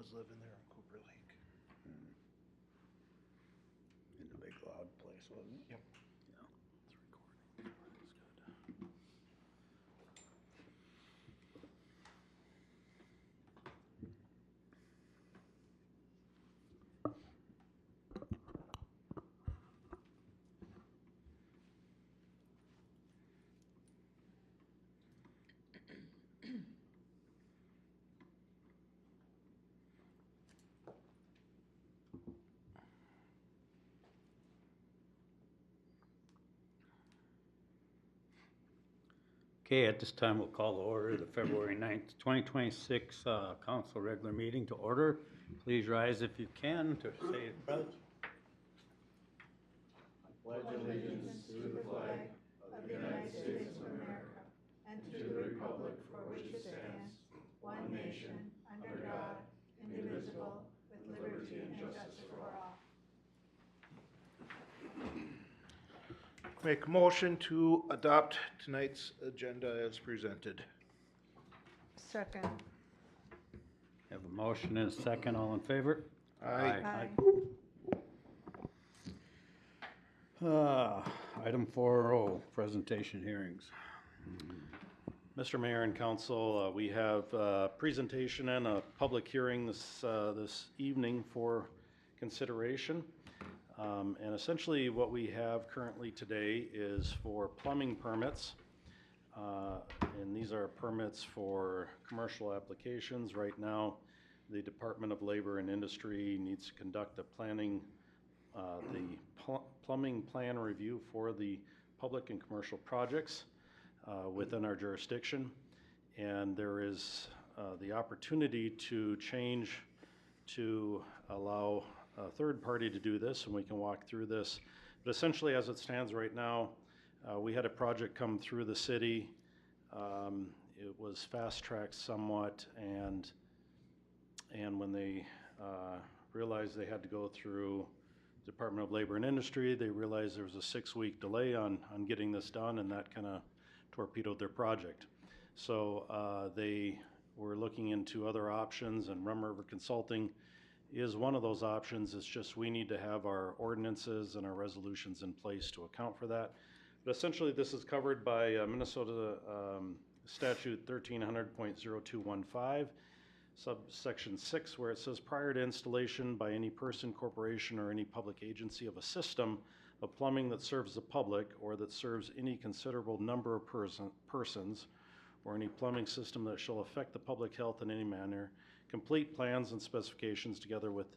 was living there in Cooper Lake. In the big loud place, wasn't it? Yep. Yeah. It's recording. That's good. Okay, at this time, we'll call to order the February 9th, 2026 council regular meeting to order. Please rise if you can to say it, pledge. Pledge allegiance to the flag of the United States of America and to the republic for which it stands, one nation, under God, indivisible, with liberty and justice for all. Make a motion to adopt tonight's agenda as presented. Second. Have a motion and a second, all in favor? Aye. Item 4.0, presentation hearings. Mr. Mayor and Council, we have a presentation and a public hearing this evening for consideration. And essentially what we have currently today is for plumbing permits. And these are permits for commercial applications. Right now, the Department of Labor and Industry needs to conduct a plumbing plan review for the public and commercial projects within our jurisdiction. And there is the opportunity to change to allow a third party to do this, and we can walk through this. But essentially, as it stands right now, we had a project come through the city. It was fast-tracked somewhat, and when they realized they had to go through Department of Labor and Industry, they realized there was a 6-week delay on getting this done, and that kind of torpedoed their project. So they were looking into other options, and Rum River Consulting is one of those options. It's just we need to have our ordinances and our resolutions in place to account for that. But essentially this is covered by Minnesota Statute 1300.0215, subsection 6, where it says prior to installation by any person, corporation, or any public agency of a system of plumbing that serves the public or that serves any considerable number of persons, or any plumbing system that shall affect the public health in any manner, complete plans and specifications together with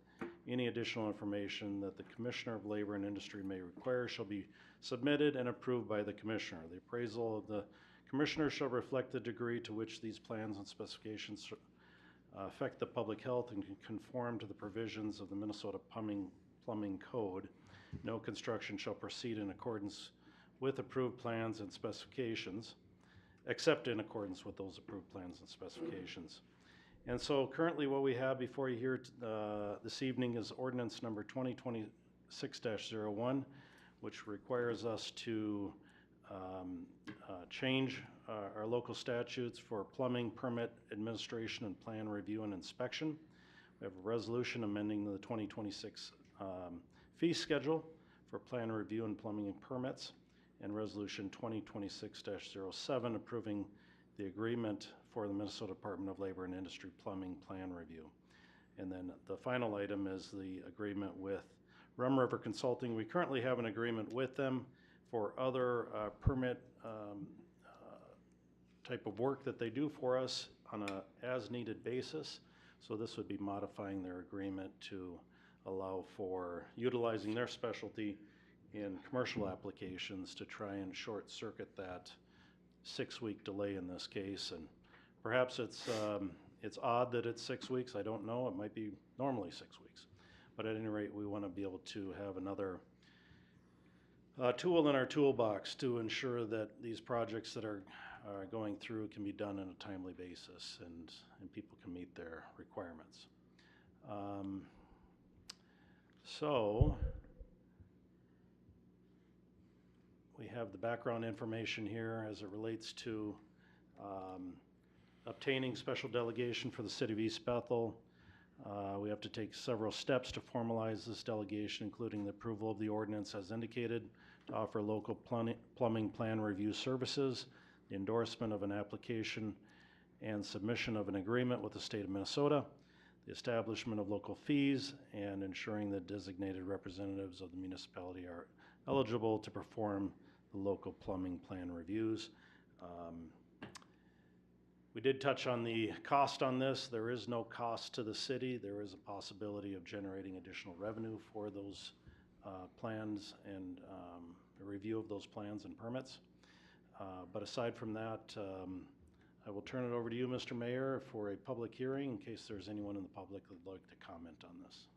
any additional information that the Commissioner of Labor and Industry may require shall be submitted and approved by the Commissioner. The appraisal of the Commissioner shall reflect the degree to which these plans and specifications affect the public health and can conform to the provisions of the Minnesota Plumbing Code. No construction shall proceed in accordance with approved plans and specifications, except in accordance with those approved plans and specifications. And so currently what we have before you here this evening is ordinance number 2026-01, which requires us to change our local statutes for plumbing permit administration and plan review and inspection. We have a resolution amending the 2026 fee schedule for plan review and plumbing permits, and resolution 2026-07 approving the agreement for the Minnesota Department of Labor and Industry plumbing plan review. And then the final item is the agreement with Rum River Consulting. We currently have an agreement with them for other permit type of work that they do for us on a as-needed basis. So this would be modifying their agreement to allow for utilizing their specialty in commercial applications to try and short-circuit that 6-week delay in this case. And perhaps it's odd that it's 6 weeks. I don't know. It might be normally 6 weeks. But at any rate, we want to be able to have another tool in our toolbox to ensure that these projects that are going through can be done on a timely basis and people can meet their requirements. So we have the background information here as it relates to obtaining special delegation for the City of East Bethel. We have to take several steps to formalize this delegation, including the approval of the ordinance as indicated, to offer local plumbing plan review services, the endorsement of an application and submission of an agreement with the state of Minnesota, the establishment of local fees, and ensuring that designated representatives of the municipality are eligible to perform the local plumbing plan reviews. We did touch on the cost on this. There is no cost to the city. There is a possibility of generating additional revenue for those plans and a review of those plans and permits. But aside from that, I will turn it over to you, Mr. Mayor, for a public hearing in case there's anyone in the public that would like to comment on this.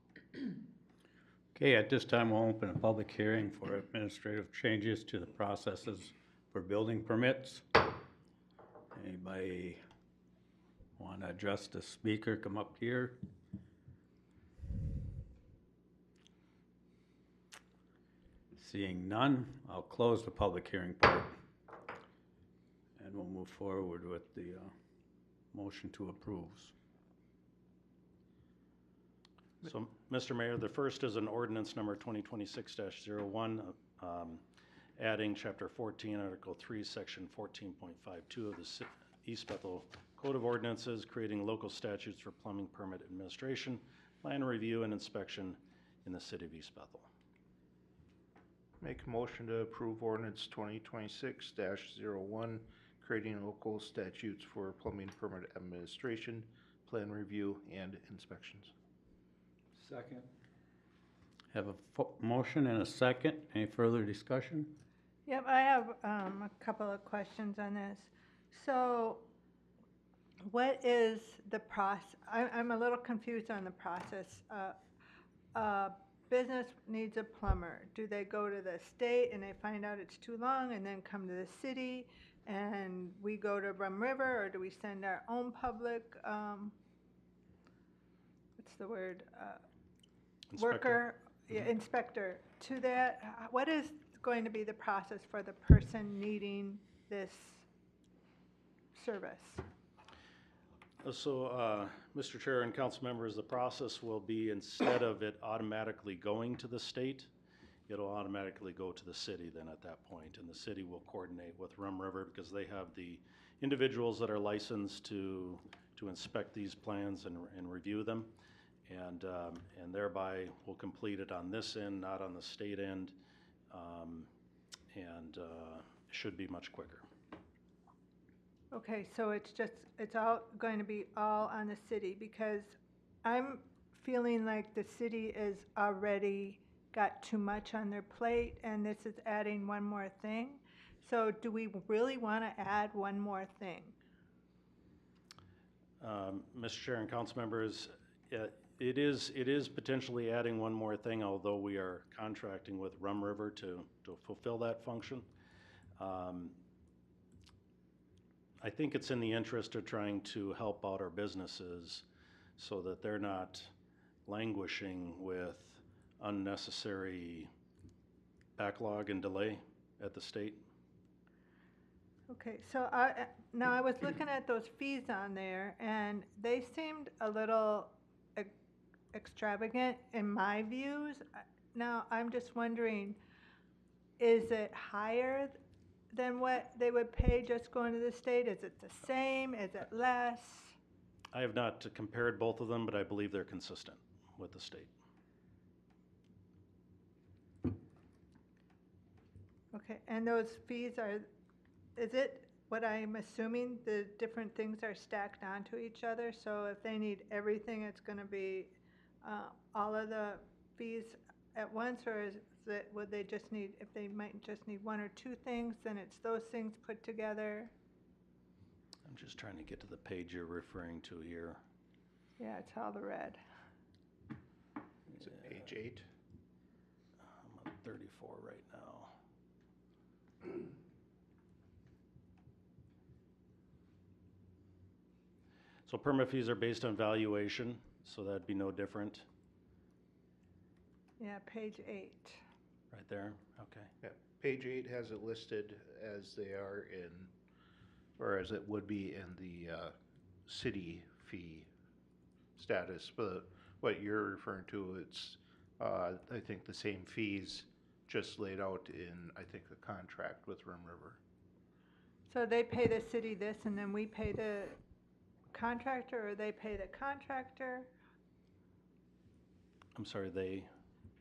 Okay, at this time, we'll open a public hearing for administrative changes to the processes for building permits. Anybody want to address the speaker, come up here? Seeing none, I'll close the public hearing part. And we'll move forward with the motion to approve. So, Mr. Mayor, the first is an ordinance number 2026-01, adding Chapter 14, Article 3, Section 14.52 of the East Bethel Code of Ordinances, creating local statutes for plumbing permit administration, plan review, and inspection in the city of East Bethel. Make a motion to approve ordinance 2026-01, creating local statutes for plumbing permit administration, plan review, and inspections. Second. Have a motion and a second. Any further discussion? Yep, I have a couple of questions on this. So what is the process? I'm a little confused on the process. Business needs a plumber. Do they go to the state and they find out it's too long and then come to the city and we go to Rum River, or do we send our own public, what's the word? Worker, yeah, inspector to that? What is going to be the process for the person needing this service? So, Mr. Chair and council members, the process will be, instead of it automatically going to the state, it'll automatically go to the city then at that point, and the city will coordinate with Rum River because they have the individuals that are licensed to inspect these plans and review them, and thereby we'll complete it on this end, not on the state end, and should be much quicker. Okay, so it's all going to be all on the city, because I'm feeling like the city is already got too much on their plate and this is adding one more thing. So do we really want to add one more thing? Mr. Chair and council members, it is potentially adding one more thing, although we are contracting with Rum River to fulfill that function. I think it's in the interest of trying to help out our businesses so that they're not languishing with unnecessary backlog and delay at the state. Okay, so now I was looking at those fees on there and they seemed a little extravagant in my views. Now I'm just wondering, is it higher than what they would pay just going to the state? Is it the same? Is it less? I have not compared both of them, but I believe they're consistent with the state. Okay, and those fees is it what I'm assuming, the different things are stacked onto each other? So if they need everything, it's going to be all of the fees at once, or would they just need, if they might just need one or two things, then it's those things put together? I'm just trying to get to the page you're referring to here. Yeah, it's all the red. Is it page 8? I'm on 34 right now. So permit fees are based on valuation, so that'd be no different. Yeah, page 8. Right there, okay. Yeah, page 8 has it listed as they are in, or as it would be in the city fee status, but what you're referring to, it's, I think the same fees just laid out in, I think, a contract with Rim River. So they pay the city this and then we pay the contractor, or they pay the contractor? I'm sorry, they,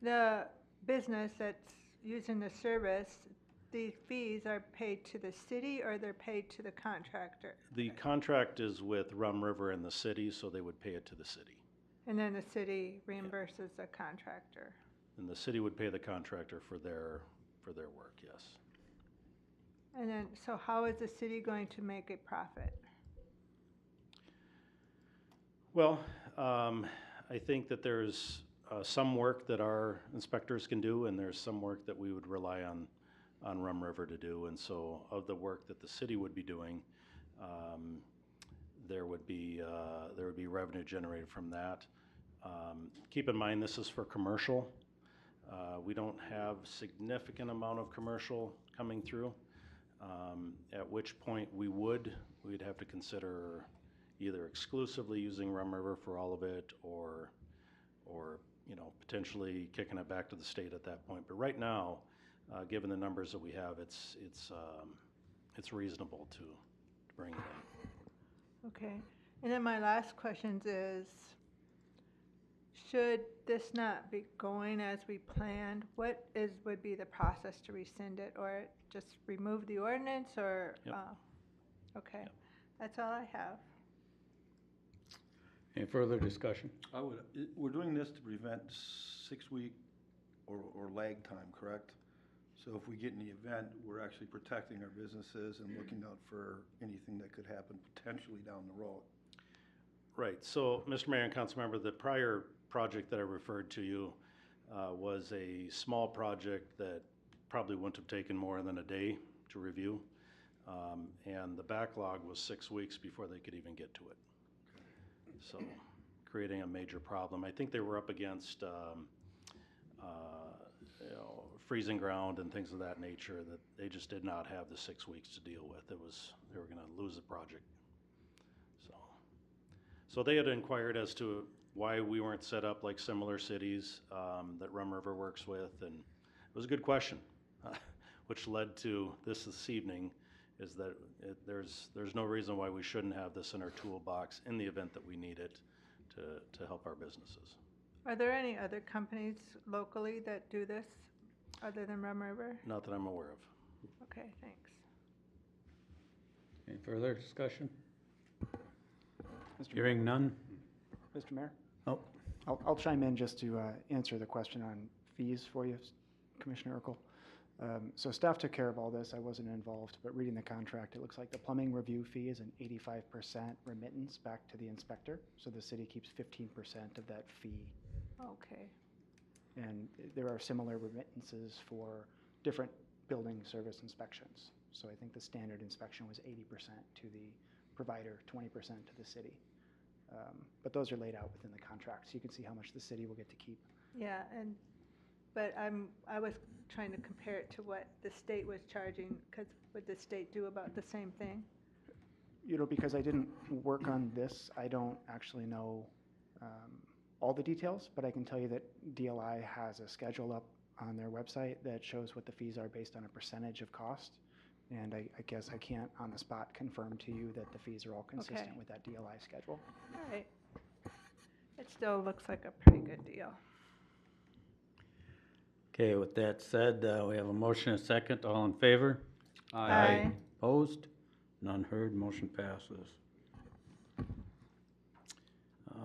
The business that's using the service, the fees are paid to the city or they're paid to the contractor? the contract is with Rum River and the city, so they would pay it to the city. And then the city reimburses the contractor? And the city would pay the contractor for their work, yes. And then, so how is the city going to make a profit? Well, I think that there's some work that our inspectors can do, and there's some work that we would rely on Rum River to do. And so of the work that the city would be doing, there would be revenue generated from that. Keep in mind, this is for commercial. We don't have significant amount of commercial coming through, at which point we'd have to consider either exclusively using Rum River for all of it, or potentially kicking it back to the state at that point. But right now, given the numbers that we have, it's reasonable to bring it in. Okay, and then my last question is, should this not be going as we planned, would be the process to rescind it, or just remove the ordinance, or? Yep. Okay, Yep. that's all I have. Any further discussion? We're doing this to prevent 6-week or lag time, correct? So if we get in the event, we're actually protecting our businesses and looking out for anything that could happen potentially down the road. Right, so Mr. Mayor and Council Member, the prior project that I referred to you was a small project that probably wouldn't have taken more than a day to review. And the backlog was 6 weeks before they could even get to it. So creating a major problem. I think they were up against freezing ground and things of that nature that they just did not have the 6 weeks to deal with. They were going to lose the project. So they had inquired as to why we weren't set up like similar cities that Rum River works with, and it was a good question, which led to this evening, is that there's no reason why we shouldn't have this in our toolbox in the event that we need it to help our businesses. Are there any other companies locally that do this, other than Rum River? Not that I'm aware of. Okay, thanks. Any further discussion? Mr. Hearing none? Mr. Mayor? Oh, I'll chime in just to answer the question on fees for you, Commissioner Urkel. So staff took care of all this. I wasn't involved, but reading the contract, it looks like the plumbing review fee is an 85% remittance back to the inspector. So the city keeps 15% of that fee. Okay, And there are similar remittances for different building service inspections. So I think the standard inspection was 80% to the provider, 20% to the city. But those are laid out within the contract, so you can see how much the city will get to keep. yeah, but I was trying to compare it to what the state was charging, because would the state do about the same thing? Because I didn't work on this, I don't actually know all the details, but I can tell you that DLI has a schedule up on their website that shows what the fees are based on a percentage of cost. And I guess I can't on the spot confirm to you that the fees are all consistent Okay. with that DLI schedule. All right. It still looks like a pretty good deal. okay, with that said, we have a motion and a second. All in favor? Aye. Opposed? None heard, motion passes.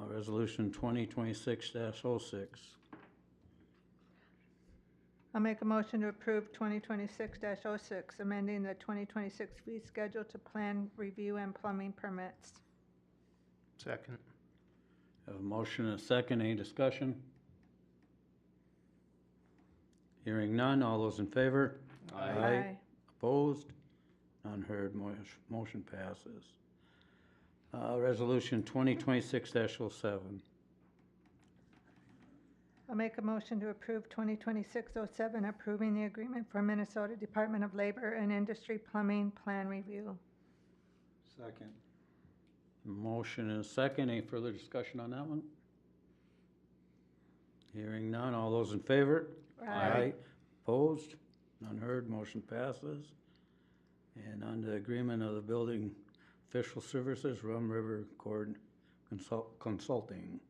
Resolution 2026-06. I'll make a motion to approve 2026-06, amending the 2026 fee schedule to plan review and plumbing permits. Second. Have a motion and a second. Any discussion? Hearing none. All those in favor? Opposed? None heard. Motion passes. Resolution 2026-07. I'll make a motion to approve 2026-07, approving the agreement for Minnesota Department of Labor and Industry Plumbing Plan Review. Second. Motion and a second. Any further discussion on that one? Hearing none, all those in favor? Aye. Opposed? None heard, motion passes. And on the agreement of the building official services, Rum River Accord Consulting.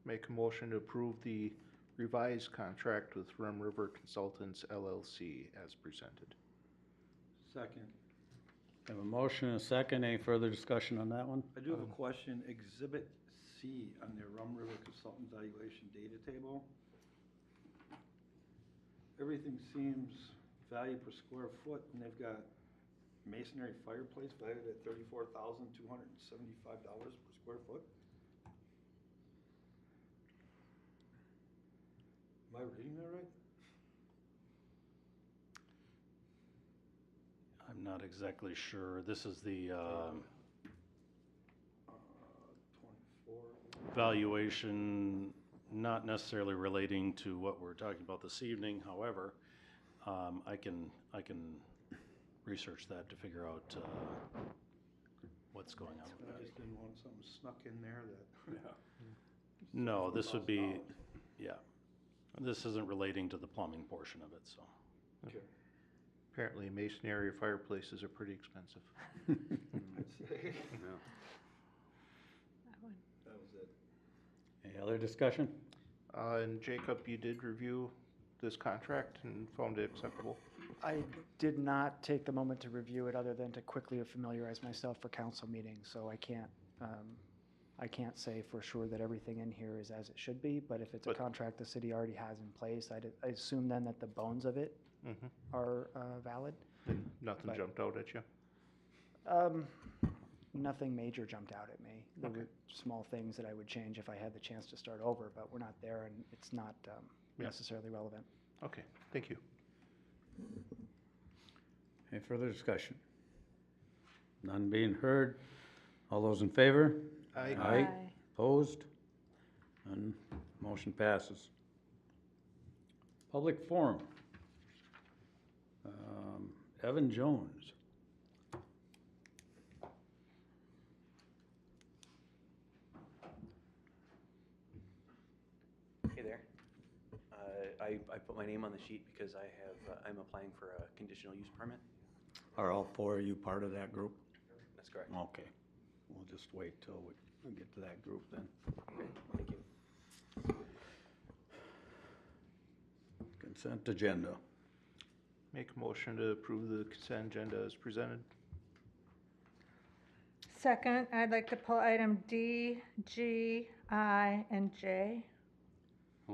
Make a motion to approve the revised contract with Rum River Consultants LLC as presented. Second. Have a motion and a second. Any further discussion on that one? I do have a question. Exhibit C on their Rum River Consultant Valuation Data Table. Everything seems value per square foot, and they've got masonry fireplace valued at $34,275 per square foot. Am I reading that right? I'm not exactly sure. This is the 24. valuation, not necessarily relating to what we're talking about this evening. However, I can research that to figure out what's going on with I that. just didn't want something snuck in there that. No, this would be, yeah. This isn't relating to the plumbing portion of it, so. Okay. Apparently masonry fireplaces are pretty expensive. That was it. Any other discussion? And Jacob, you did review this contract and found it acceptable? I did not take the moment to review it other than to quickly familiarize myself for council meetings, so I can't say for sure that everything in here is as it should be, but if it's a But- contract the city already has in place, I assume then that the bones of it Mm-hmm. are valid. Nothing But- jumped out at you? Nothing major jumped out at me. There Okay. were small things that I would change if I had the chance to start over, but we're not there and it's not Yeah. necessarily relevant. Okay, thank you. Any further discussion? None being heard. All those in favor? Aye. Opposed? None. Motion passes. Public forum. Evan Jones. Hey there. I put my name on the sheet because I'm applying for a conditional use permit. Are all four of you part of that group? That's correct. Okay. We'll just wait till we get to that group then. Okay, thank you. Consent agenda. Make a motion to approve the consent agenda as presented. Second, I'd like to pull item D, G, I, and J. I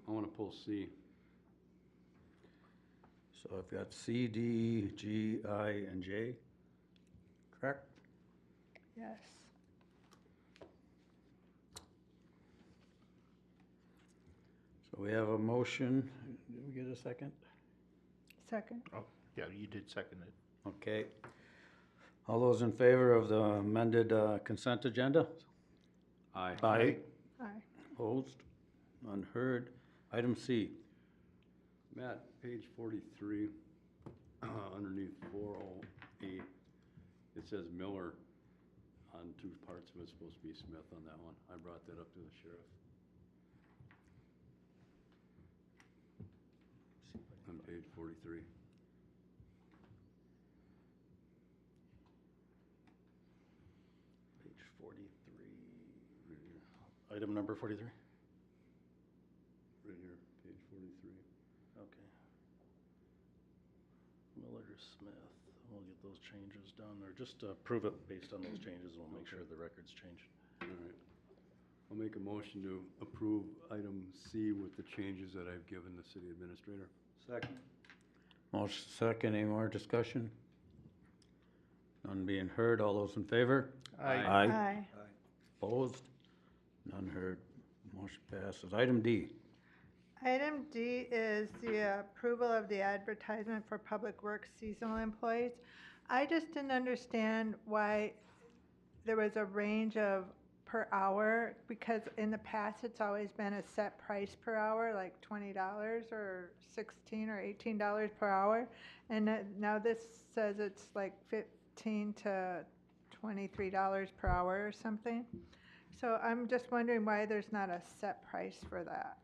wanna pull C. So I've got C, D, G, I, and J. Correct? Yes. So we have a motion. Did we get a second? Second. Oh, yeah, you did second it. Okay. All those in favor of the amended consent agenda? Aye. Aye. Aye. Opposed? None heard. Item C. Matt, page 43, underneath 408, it says Miller on two parts of it, it's supposed to be Smith on that one. I brought that up to the sheriff. On page 43. Page 43. Right here, Item number 43? right here, page 43. Okay. Miller Smith, we'll get those changes done, or just approve it based on those changes, and we'll make sure the record's changed. All right. I'll make a motion to approve item C with the changes that I've given the city administrator. Second. Motion second. Any more discussion? None being heard. All those in favor? Aye. Aye. Aye. Opposed? None heard. Motion passes. Item D. Item D is the approval of the advertisement for Public Works seasonal employees. I just didn't understand why there was a range of per hour, because in the past, it's always been a set price per hour, like $20 or $16 or $18 per hour. And now this says it's like $15 to $23 per hour or something. So I'm just wondering why there's not a set price for that.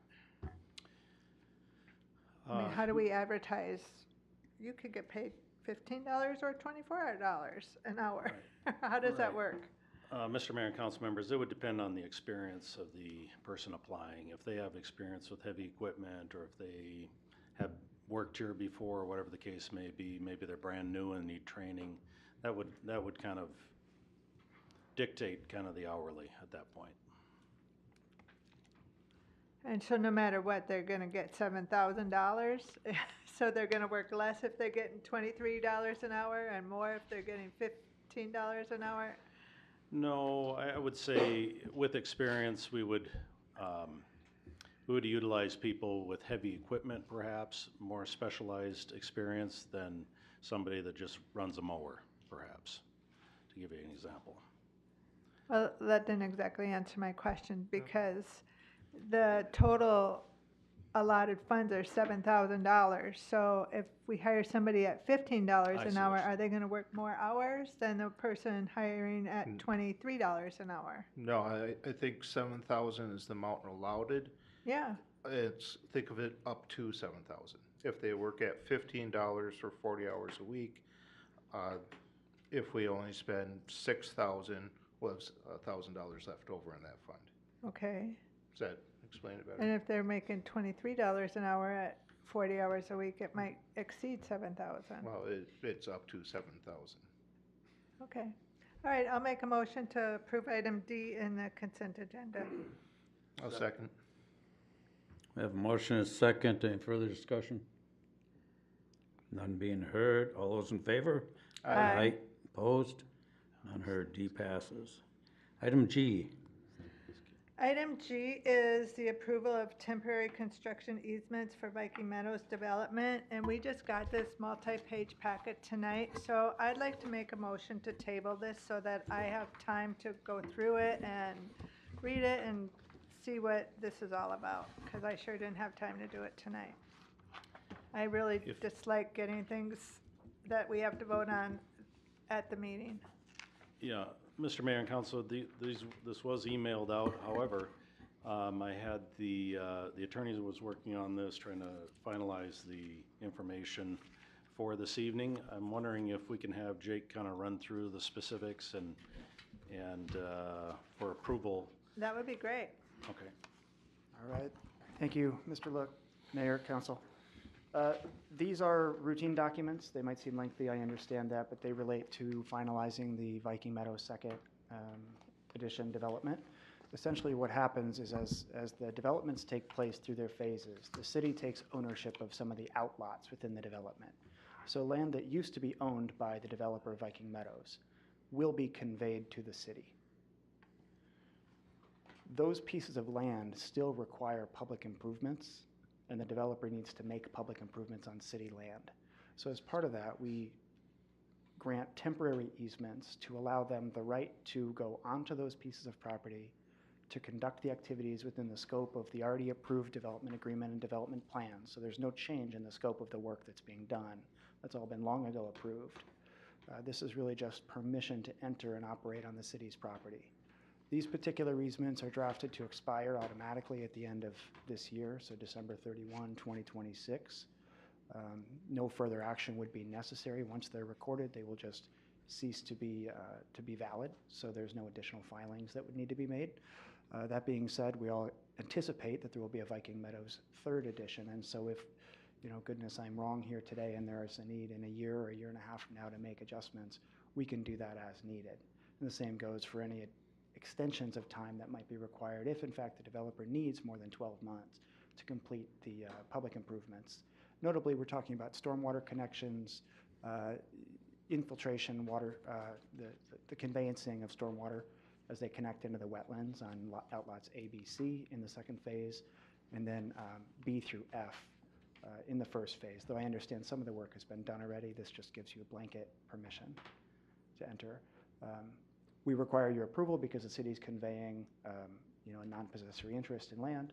how do we advertise? You could get paid $15 or $24 an hour. How does that Right. work? Mr. Mayor and council members, it would depend on the experience of the person applying. If they have experience with heavy equipment, or if they have worked here before, or whatever the case may be, maybe they're brand new and need training, that would kind of dictate kind of the hourly at that point. And so no matter what, they're gonna get $7,000? So they're gonna work less if they're getting $23 an hour and more if they're getting $15 an hour? No, I would say with experience, we would utilize people with heavy equipment, perhaps, more specialized experience than somebody that just runs a mower, perhaps, to give you an example. Well, that didn't exactly answer my question, because the total allotted funds are $7,000. So if we hire somebody at $15 I an see hour, what you- are they gonna work more hours than the person hiring at $23 an hour? No, I think 7,000 is the amount allotted. Yeah, Think of it up to 7,000. If they work at $15 for 40 hours a week, if we only spend 6,000, we'll have $1,000 left over in that fund. okay. Does that explain it better? And if they're making $23 an hour at 40 hours a week, it might exceed 7,000. Well, it's up to 7,000. Okay. All right, I'll make a motion to approve item D in the consent agenda. I'll second. We have a motion and a second. Any further discussion? None being heard. All those in favor? Aye. Opposed? None heard. D passes. Item G. Item G is the approval of temporary construction easements for Viking Meadows development, and we just got this multi-page packet tonight, so I'd like to make a motion to table this so that I have time to go through it and read it and see what this is all about, because I sure didn't have time to do it tonight. I really dislike getting things that we have to vote on at the meeting. Yeah, Mr. Mayor and Council, this was emailed out. However, I had the attorney that was working on this, trying to finalize the information for this evening. I'm wondering if we can have Jake kind of run through the specifics and for approval. That would be great. Okay. All right. Thank you, Mr. Look, Mayor, Council. These are routine documents. They might seem lengthy, I understand that, but they relate to finalizing the Viking Meadows second edition development. Essentially what happens is as the developments take place through their phases, the city takes ownership of some of the outlots within the development. So land that used to be owned by the developer Viking Meadows will be conveyed to the city. Those pieces of land still require public improvements, and the developer needs to make public improvements on city land. So as part of that, we grant temporary easements to allow them the right to go onto those pieces of property to conduct the activities within the scope of the already approved development agreement and development plan. So there's no change in the scope of the work that's being done. That's all been long ago approved. This is really just permission to enter and operate on the city's property. These particular easements are drafted to expire automatically at the end of this year, so December 31, 2026. No further action would be necessary. Once they're recorded, they will just cease to be valid, so there's no additional filings that would need to be made. That being said, we all anticipate that there will be a Viking Meadows third edition, and so if, goodness, I'm wrong here today and there is a need in a year or a year and a half from now to make adjustments, we can do that as needed. And the same goes for any extensions of time that might be required if, in fact, the developer needs more than 12 months to complete the public improvements. Notably, we're talking about stormwater connections, infiltration, water, the conveyancing of stormwater as they connect into the wetlands on outlots A, B, C in the second phase, and then B through F in the first phase. Though I understand some of the work has been done already, this just gives you a blanket permission to enter. We require your approval because the city is conveying, a non-possessory interest in land,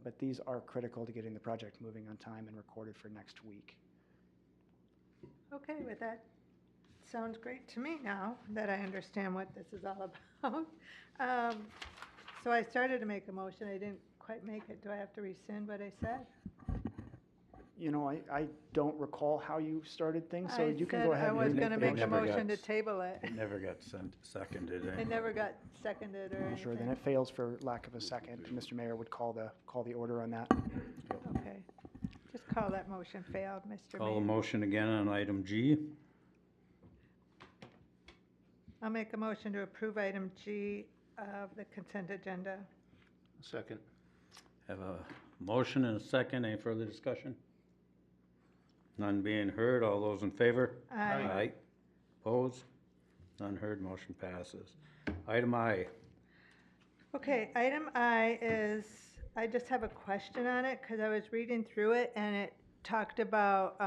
but these are critical to getting the project moving on time and recorded for next week. Okay, with that, sounds great to me now that I understand what this is all about. So I started to make a motion, I didn't quite make it. Do I have to rescind what I said? You know, I don't recall how you started things, so I you can said go ahead. I was and gonna gonna make a never got motion to s- table it. It never got seconded. eh? It never got seconded or Sure, then anything. it fails for lack of a second. Mr. Mayor would call the order on that. Okay. Just call that motion failed, Mr. Call the Mayor. motion again on item G. I'll make a motion to approve item G of the consent agenda. Second. Have a motion and a second. Any further discussion? None being heard. All those in favor? Aye. Opposed? None heard. Motion passes. Item I. Okay, item I is, I just have a question on it, because I was reading through it, and it talked about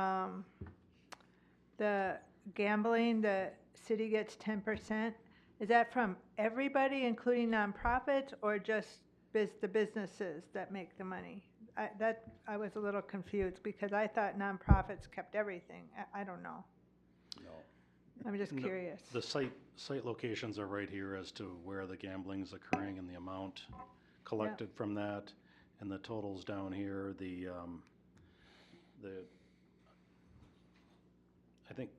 the gambling, the city gets 10%. Is that from everybody, including nonprofits, or just the businesses that make the money? I was a little confused, because I thought nonprofits kept everything. I don't know. No. I'm just No, curious. The site locations are right here as to where the gambling's occurring and the amount collected from that, and the totals down here, I think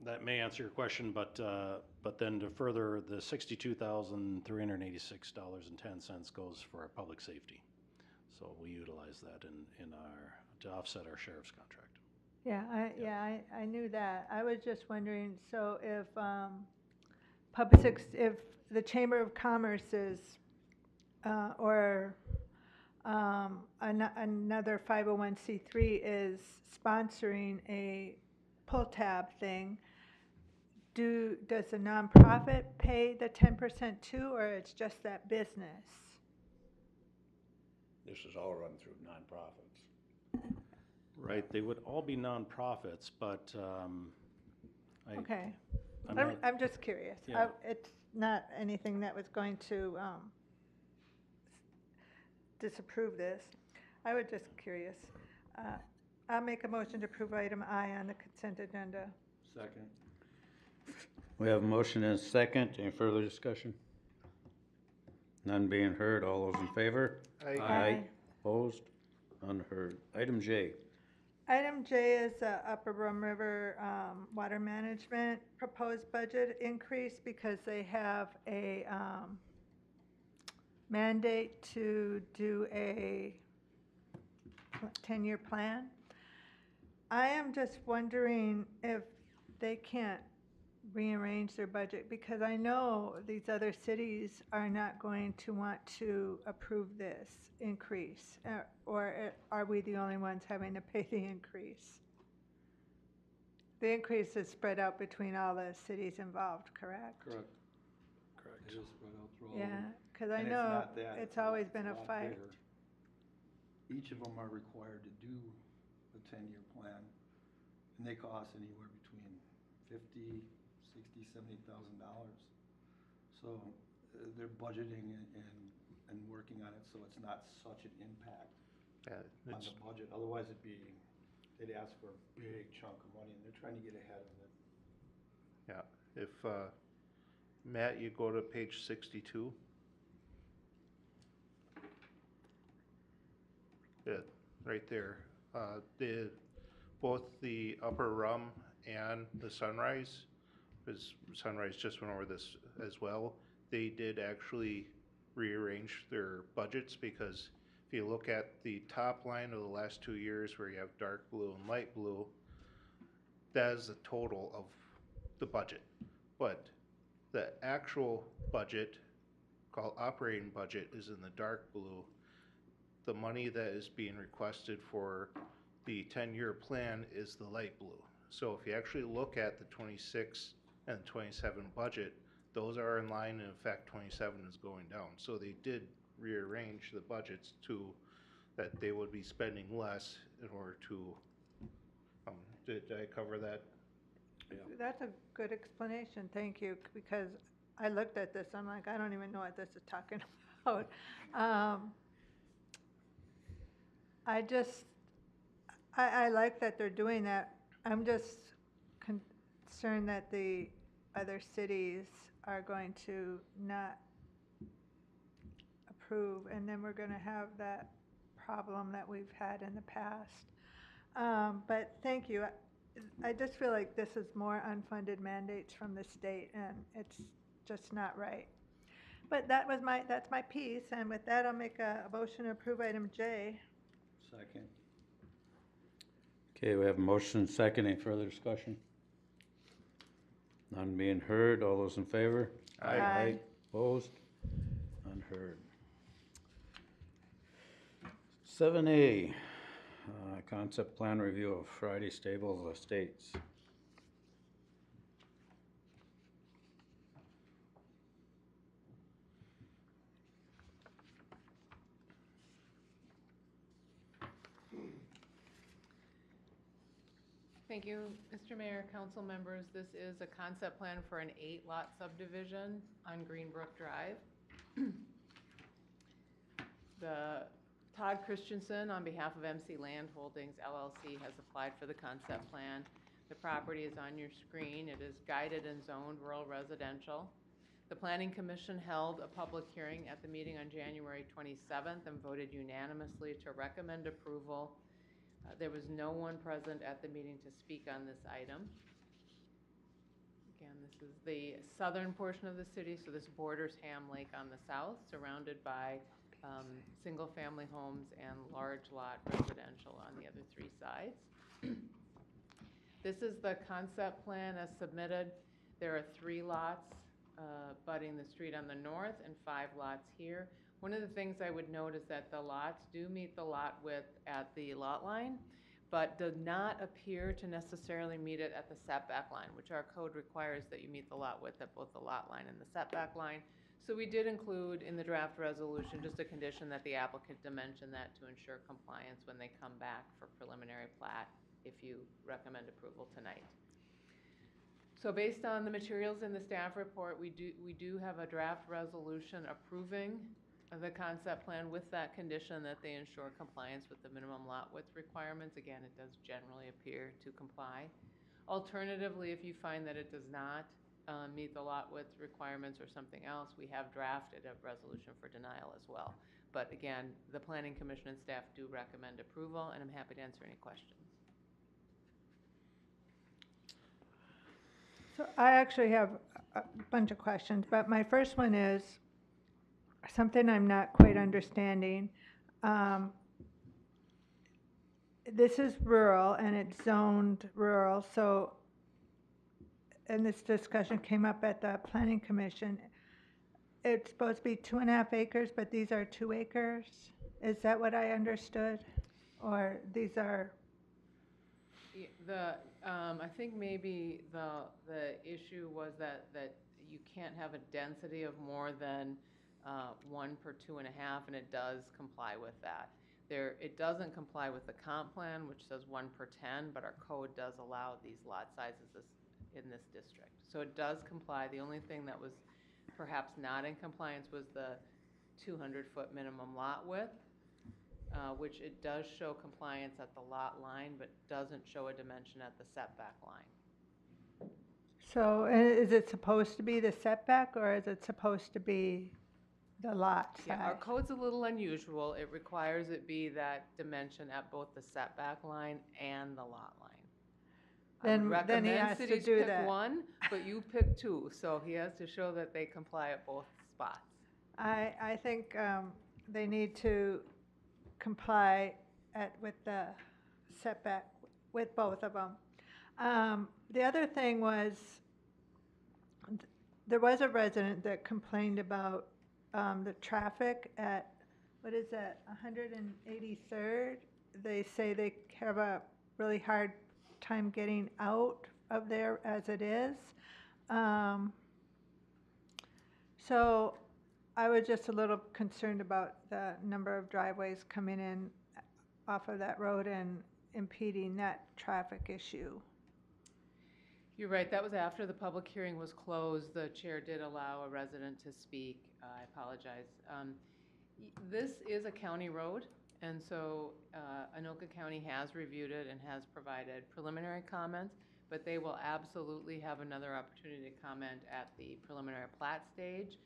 that may answer your question, but then to further, the $62,386.10 goes for our public safety. So we utilize that to offset our sheriff's contract. I knew that. I was just wondering, so if if the Chamber of Commerce is, or another 501c3 is sponsoring a pull tab thing, does the nonprofit pay the 10% too, or it's just that business? This is all run through nonprofits. Right, they would all be nonprofits, but Okay. I'm not- I'm just curious. Yeah. It's not anything that was going to disapprove this. I was just curious. I'll make a motion to approve item I on the consent agenda. Second. We have a motion and a second. Any further discussion? None being heard. All those in favor? Aye. Opposed? None heard. Item J. Item J is Upper Rum River Water Management proposed budget increase, because they have a mandate to do a 10-year plan. I am just wondering if they can't rearrange their budget, because I know these other cities are not going to want to approve this increase, or are we the only ones having to pay the increase? The increase is spread out between all the cities involved, correct? Correct. It is spread out through all of Yeah, them. because I And it's know not that, it's always it's been a lot fight. bigger. Each of them are required to do a 10-year plan, and they cost anywhere between $50,000, $60,000, $70,000. So they're budgeting and working on it, so it's not such an impact Yeah, on the budget. Otherwise, they'd ask for a big chunk of money, and they're trying to get ahead of it. yeah. If, Matt, you go to page 62. Yeah, right there. Both the Upper Rum and the Sunrise, because Sunrise just went over this as well, they did actually rearrange their budgets, because if you look at the top line of the last 2 years where you have dark blue and light blue, that is the total of the budget. But the actual budget, called operating budget, is in the dark blue. The money that is being requested for the 10-year plan is the light blue. So if you actually look at the 26 and 27 budget, those are in line, and in fact 27 is going down. So they did rearrange the budgets to that they would be spending less in order to, did I cover that? That's a good explanation, thank you, because I looked at this, I'm like, I don't even know what this is talking about. I like that they're doing that. I'm just concerned that the other cities are going to not approve, and then we're gonna have that problem that we've had in the past. But thank you. I just feel like this is more unfunded mandates from the state, and it's just not right. But that's my piece, and with that, I'll make a motion to approve item J. Second. Okay, we have a motion and second. Any further discussion? None being heard. All those in favor? Aye. Opposed? None heard. 7A, concept plan review of Friday Stables Estates. Thank you, Mr. Mayor, council members. This is a concept plan for an 8-lot subdivision on Greenbrook Drive. The Todd Christensen, on behalf of MC Land Holdings LLC, has applied for the concept plan. The property is on your screen. It is guided and zoned rural residential. The Planning Commission held a public hearing at the meeting on January 27th and voted unanimously to recommend approval. There was no one present at the meeting to speak on this item. Again, this is the southern portion of the city, so this borders Ham Lake on the south, surrounded by single-family homes and large lot residential on the other 3 sides. This is the concept plan as submitted. There are 3 lots butting the street on the north and 5 lots here. One of the things I would note is that the lots do meet the lot width at the lot line, but do not appear to necessarily meet it at the setback line, which our code requires that you meet the lot width at both the lot line and the setback line. So we did include in the draft resolution just a condition that the applicant dimension that to ensure compliance when they come back for preliminary plat, if you recommend approval tonight. So based on the materials in the staff report, we do have a draft resolution approving the concept plan with that condition that they ensure compliance with the minimum lot width requirements. Again, it does generally appear to comply. Alternatively, if you find that it does not meet the lot width requirements or something else, we have drafted a resolution for denial as well. But again, the Planning Commission and staff do recommend approval, and I'm happy to answer any questions. So I actually have a bunch of questions, but my first one is something I'm not quite understanding. This is rural and it's zoned rural, so, and this discussion came up at the Planning Commission. It's supposed to be 2.5 acres, but these are 2 acres? Is that what I understood? Or these are? I think maybe the issue was that you can't have a density of more than 1 per 2.5, and it does comply with that. It doesn't comply with the comp plan, which says 1 per 10, but our code does allow these lot sizes in this district. So it does comply. The only thing that was perhaps not in compliance was the 200-foot minimum lot width, which it does show compliance at the lot line, but doesn't show a dimension at the setback line. So is it supposed to be the setback, or is it supposed to be the lot size? Yeah, our code's a little unusual. It requires it be that dimension at both the setback line and the lot line. Then he has to cities do pick that. 1, but you pick 2, so he has to show that they comply at both spots. I think they need to comply with the setback with both of them. The other thing was, there was a resident that complained about the traffic at, what is that, 183rd? They say they have a really hard time getting out of there as it is. So I was just a little concerned about the number of driveways coming in off of that road and impeding that traffic issue. You're right, that was after the public hearing was closed. The chair did allow a resident to speak. I apologize. This is a county road, and so Anoka County has reviewed it and has provided preliminary comments, but they will absolutely have another opportunity to comment at the preliminary plat stage,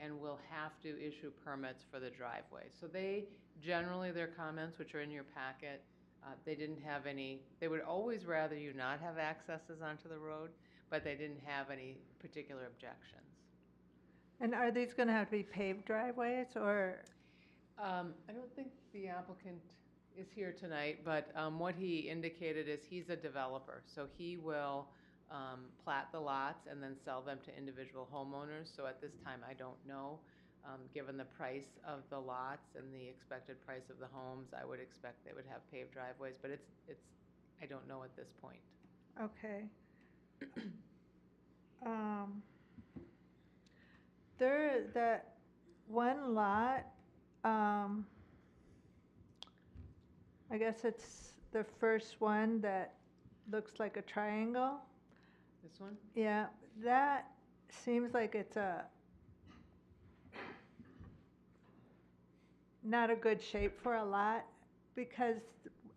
and will have to issue permits for the driveway. So they, generally their comments, which are in your packet, They didn't have any, they would always rather you not have accesses onto the road, but they didn't have any particular objections. And are these gonna have to be paved driveways, or? I don't think the applicant is here tonight, but what he indicated is he's a developer, so he will plat the lots and then sell them to individual homeowners. So at this time, I don't know. Given the price of the lots and the expected price of the homes, I would expect they would have paved driveways, but I don't know at this point. Okay. That one lot, I guess it's the first one that looks like a triangle. This one? Yeah, that seems like it's not a good shape for a lot, because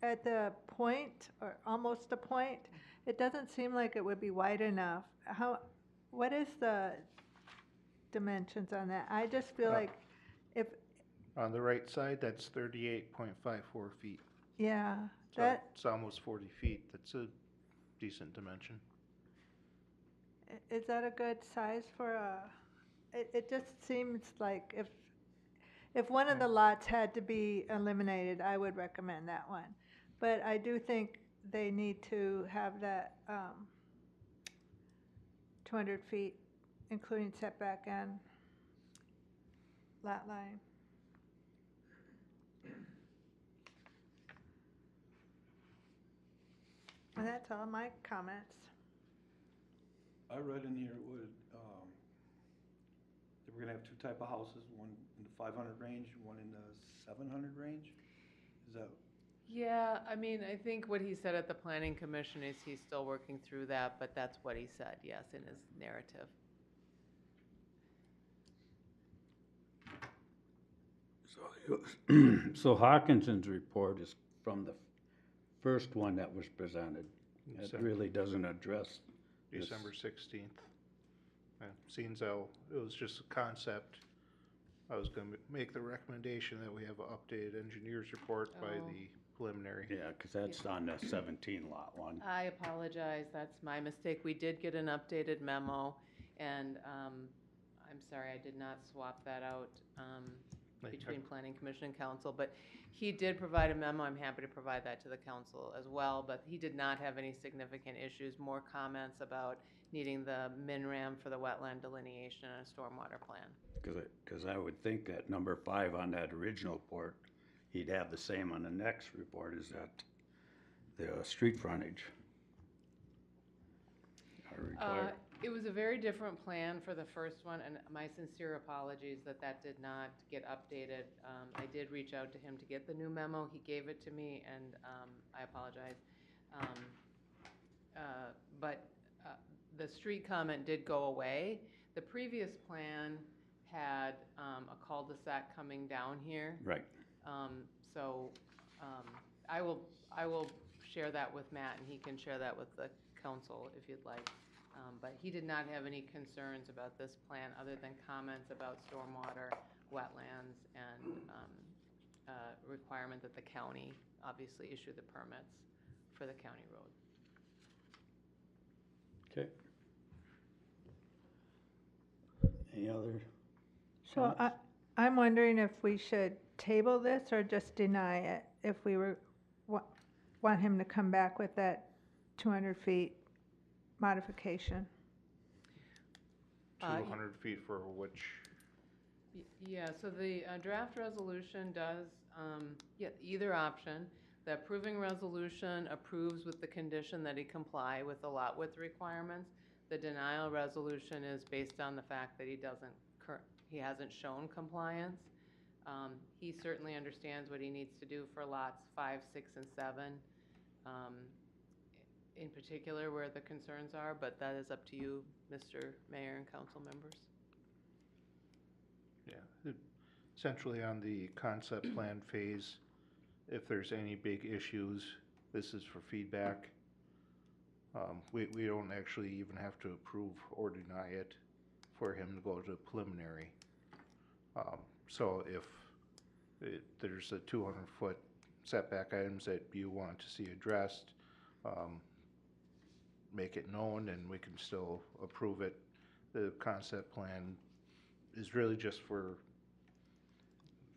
at the point, or almost a point, it doesn't seem like it would be wide enough. What is the dimensions on that? I just feel like if, On the right side, that's 38.54 feet. yeah, So that, it's almost 40 feet. That's a decent dimension. is that a good size for it just seems like if one of the lots had to be eliminated, I would recommend that one. But I do think they need to have that 200 feet, including setback and lot line. And that's all my comments. I read in here that we're gonna have two type of houses, one in the 500 range, one in the 700 range? Is that, Yeah, I mean, I think what he said at the planning commission is he's still working through that, but that's what he said, yes, in his narrative. So Hawkinson's report is from the first one that was presented. It December. really doesn't address this. December 16th. Seems how it was just a concept. I was going to make the recommendation that we have an updated engineer's report by Oh. the preliminary. Yeah, because that's on the 17 lot one. I apologize, that's my mistake. We did get an updated memo, and I'm sorry, I did not swap that out between planning commission and council, but he did provide a memo. I'm happy to provide that to the council as well, but he did not have any significant issues, more comments about needing the MinRam for the wetland delineation and a stormwater plan. Because I would think that number 5 on that original report, he'd have the same on the next report, is that the street frontage are required. It was a very different plan for the first one, and my sincere apologies that that did not get updated. I did reach out to him to get the new memo. He gave it to me, and I apologize. But the street comment did go away. The previous plan had a cul-de-sac coming down here. Right. So I will share that with Matt, and he can share that with the council if you'd like. But he did not have any concerns about this plan other than comments about stormwater, wetlands, and requirement that the county obviously issue the permits for the county road. Okay. Any other? So I'm wondering if we should table this or just deny it, if we want him to come back with that 200 feet modification. 200 feet for which, Yeah, so the draft resolution does, either option. The approving resolution approves with the condition that he comply with the lot width requirements. The denial resolution is based on the fact that he hasn't shown compliance. He certainly understands what he needs to do for lots 5, 6, and 7, in particular where the concerns are, but that is up to you, Mr. Mayor and council members. yeah, essentially on the concept plan phase, if there's any big issues, this is for feedback. We don't actually even have to approve or deny it for him to go to preliminary. So if there's a 200-foot setback items that you want to see addressed, make it known, and we can still approve it. The concept plan is really just for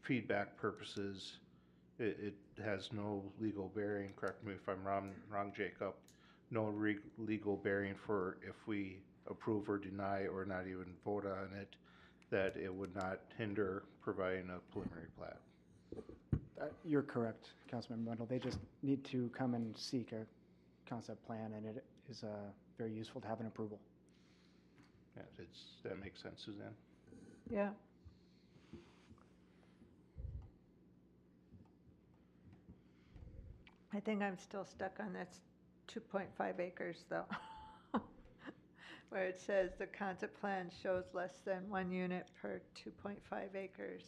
feedback purposes. It has no legal bearing, correct me if I'm wrong, Jacob, no legal bearing for if we approve or deny or not even vote on it, that it would not hinder providing a preliminary plat. You're correct, Councilmember Bundle. They just need to come and seek a concept plan, and it is very useful to have an approval. Yeah, that makes sense, Suzanne? Yeah. I think I'm still stuck on that 2.5 acres though. Where it says the concept plan shows less than 1 unit per 2.5 acres.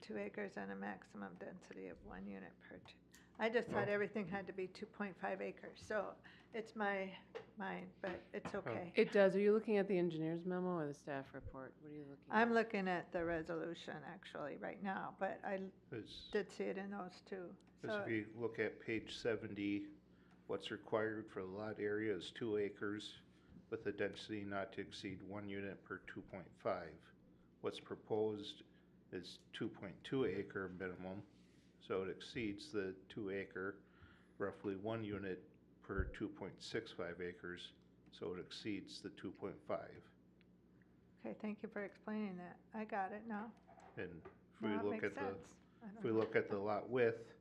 2 acres and a maximum density of 1 unit per two. I just thought everything had to be 2.5 acres, so it's my mind, but it's okay. It does. Are you looking at the engineer's memo or the staff report? What are you looking at? I'm looking at the resolution actually right now, but I did see it in those two. Because if you look at page 70, what's required for the lot area is 2 acres with a density not to exceed 1 unit per 2.5. What's proposed is 2.2 acre minimum, so it exceeds the 2 acre, roughly 1 unit per 2.65 acres, so it exceeds the 2.5. Okay, thank you for explaining that. I got it now. And if we Now it look makes at sense. if we look at the lot width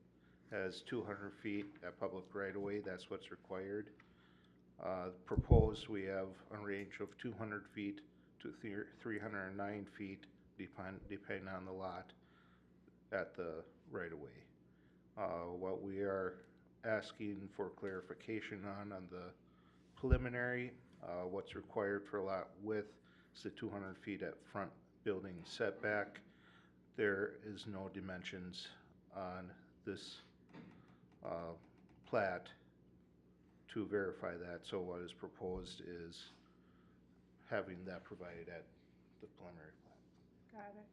as 200 feet at public right-of-way, that's what's required. Proposed, we have a range of 200 feet to 309 feet, depending on the lot at the right-of-way. What we are asking for clarification on the preliminary, what's required for lot width is the 200 feet at front building setback. There is no dimensions on this plat to verify that, so what is proposed is having that provided at the preliminary plat. Got it.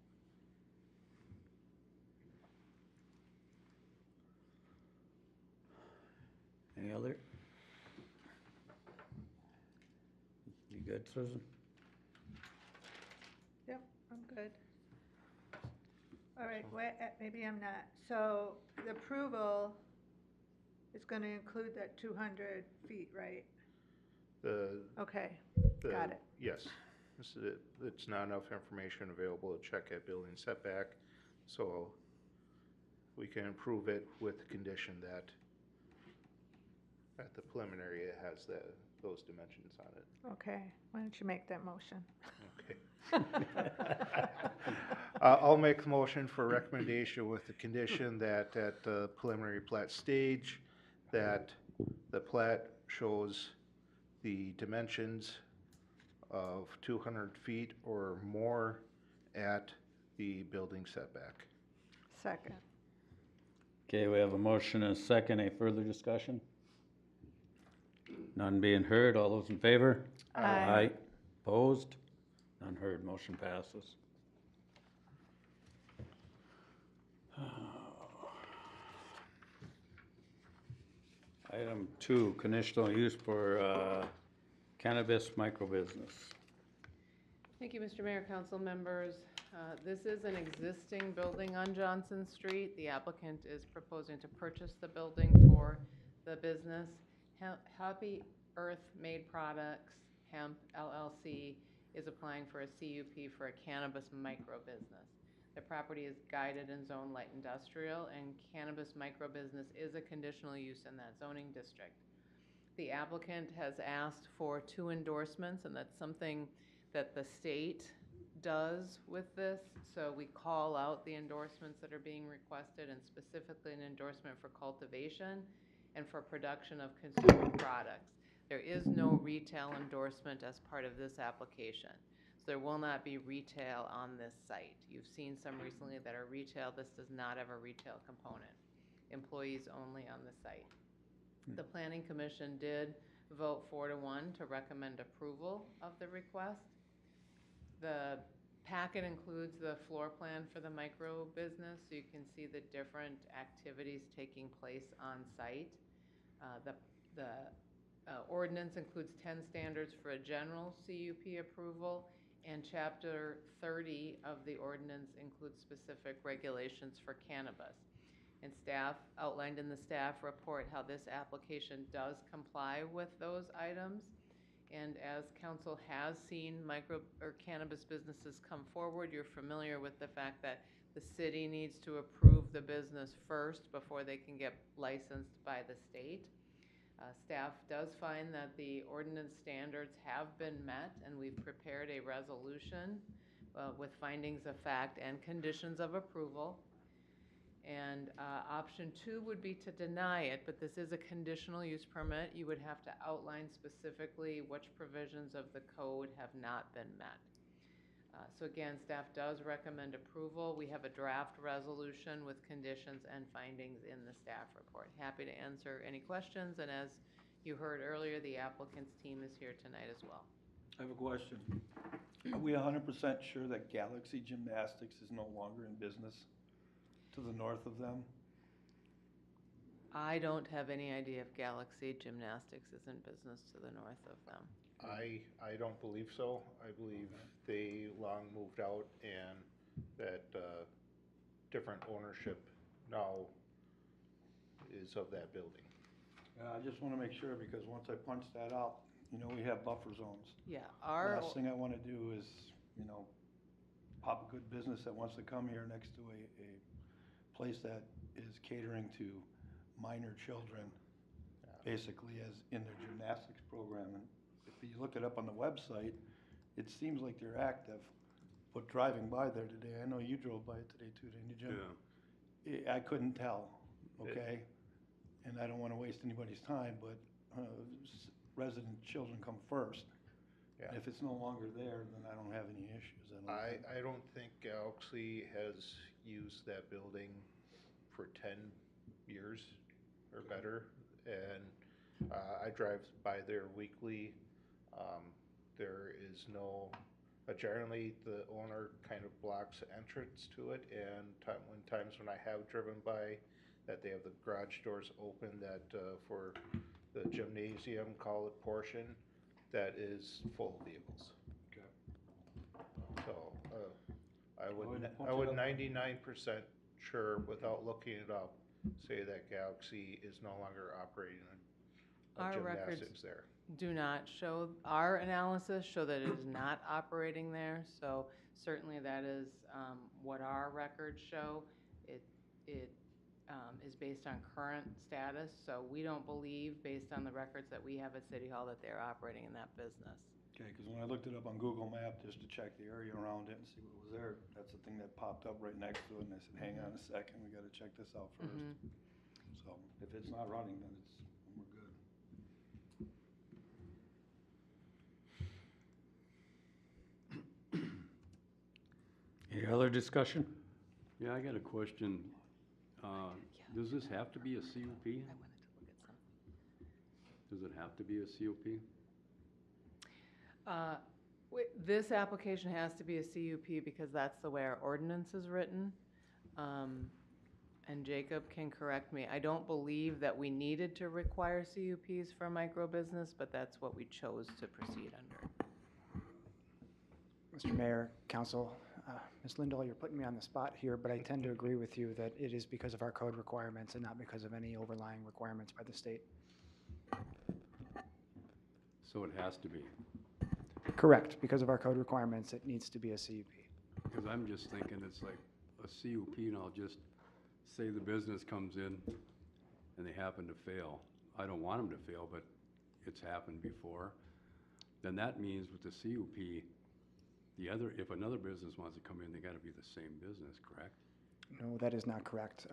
Any other? You good, Susan? Yep, I'm good. All right, maybe I'm not. So the approval is going to include that 200 feet, right? Okay, got it. Yes. It's not enough information available to check at building setback, so we can approve it with the condition that at the preliminary it has those dimensions on it. Okay, why don't you make that motion? Okay. I'll make the motion for recommendation with the condition that at the preliminary plat stage, that the plat shows the dimensions of 200 feet or more at the building setback. Second. Okay, we have a motion and a second. Any further discussion? None being heard. All those in favor? Aye. Opposed? None heard. Motion passes. Item 2, conditional use for cannabis microbusiness. Thank you, Mr. Mayor, council members. This is an existing building on Johnson Street. The applicant is proposing to purchase the building for the business. Happy Earth Made Products, Hemp LLC, is applying for a CUP for a cannabis microbusiness. The property is guided and zoned light industrial, and cannabis microbusiness is a conditional use in that zoning district. The applicant has asked for 2 endorsements, and that's something that the state does with this. So we call out the endorsements that are being requested, and specifically an endorsement for cultivation and for production of consumer products. There is no retail endorsement as part of this application. So there will not be retail on this site. You've seen some recently that are retail. This does not have a retail component. Employees only on the site. The Planning Commission did vote 4-1 to recommend approval of the request. The packet includes the floor plan for the micro business, so you can see the different activities taking place on site. The ordinance includes 10 standards for a general CUP approval, and Chapter 30 of the ordinance includes specific regulations for cannabis. And staff outlined in the staff report how this application does comply with those items. And as council has seen cannabis businesses come forward, you're familiar with the fact that the city needs to approve the business first before they can get licensed by the state. Staff does find that the ordinance standards have been met, and we've prepared a resolution with findings of fact and conditions of approval. And option 2 would be to deny it, but this is a conditional use permit. You would have to outline specifically which provisions of the code have not been met. So again, staff does recommend approval. We have a draft resolution with conditions and findings in the staff report. Happy to answer any questions, and as you heard earlier, the applicant's team is here tonight as well. I have a question. Are we 100% sure that Galaxy Gymnastics is no longer in business to the north of them? I don't have any idea if Galaxy Gymnastics is in business to the north of them. I don't believe so. I believe they long moved out and that different ownership now is of that building. I just want to make sure, because once I punch that out, you know, we have buffer zones. Yeah, Last thing I want to do is, you know, pop a good business that wants to come here next to a place that is catering to minor children, basically as in their gymnastics program. And if you look it up on the website, it seems like they're active. But driving by there today, I know you drove by it today too, didn't you, Jim? Yeah. I couldn't tell, okay? And I don't want to waste anybody's time, but resident children come first. Yeah. And if it's no longer there, then I don't have any issues. I don't think Galaxy has used that building for 10 years or better, and I drive by there weekly. There is no, generally the owner kind of blocks entrance to it, and times when I have driven by, that they have the garage doors open, that for the gymnasium, call it portion, that is full of vehicles. Okay. So, I would 99% sure, without looking it up, say that Galaxy is no longer operating Our records gymnastics there. do not show, our analysis show that it is not operating there, so certainly that is what our records show. It is based on current status, so we don't believe, based on the records that we have at City Hall, that they're operating in that business. Okay, because when I looked it up on Google Maps just to check the area around it and see what was there, that's the thing that popped up right next to it, and I said, hang on a second, we gotta check this out first. So if it's not running, then we're good. Any other discussion? Yeah, I got a question. Does this have to be a CUP? I wanted to look at some. Does it have to be a CUP? This application has to be a CUP because that's the way our ordinance is written. And Jacob can correct me. I don't believe that we needed to require CUPs for micro business, but that's what we chose to proceed under. Mr. Mayor, Council, Ms. Lindahl, you're putting me on the spot here, but I tend to agree with you that it is because of our code requirements and not because of any overlying requirements by the state. So it has to be. Correct. Because of our code requirements, it needs to be a CUP. Because I'm just thinking it's like a CUP, and I'll just say the business comes in and they happen to fail. I don't want them to fail, but it's happened before. Then that means with the CUP, if another business wants to come in, they gotta be the same business, correct? No, that is not correct.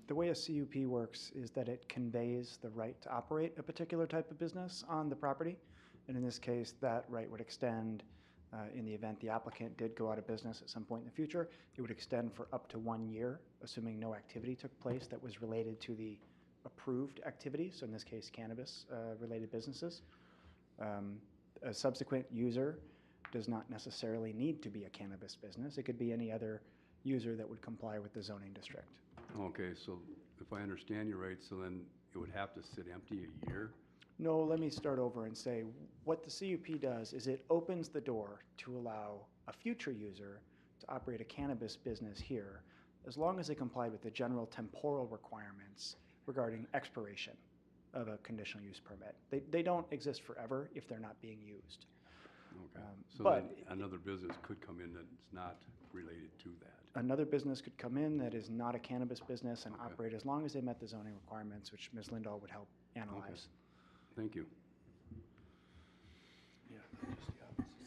The way a CUP works is that it conveys the right to operate a particular type of business on the property. And in this case, that right would extend in the event the applicant did go out of business at some point in the future. It would extend for up to 1 year, assuming no activity took place that was related to the approved activity. So in this case, cannabis related businesses. A subsequent user does not necessarily need to be a cannabis business. It could be any other user that would comply with the zoning district. Okay, so if I understand you right, so then it would have to sit empty a year? No, let me start over and say, what the CUP does is it opens the door to allow a future user to operate a cannabis business here, as long as they comply with the general temporal requirements regarding expiration of a conditional use permit. They don't exist forever if they're not being used. Okay, so but then another business could come in that's not related to that? Another business could come in that is not a cannabis business and Okay. operate as long as they met the zoning requirements, which Ms. Lindahl would help analyze. Thank you.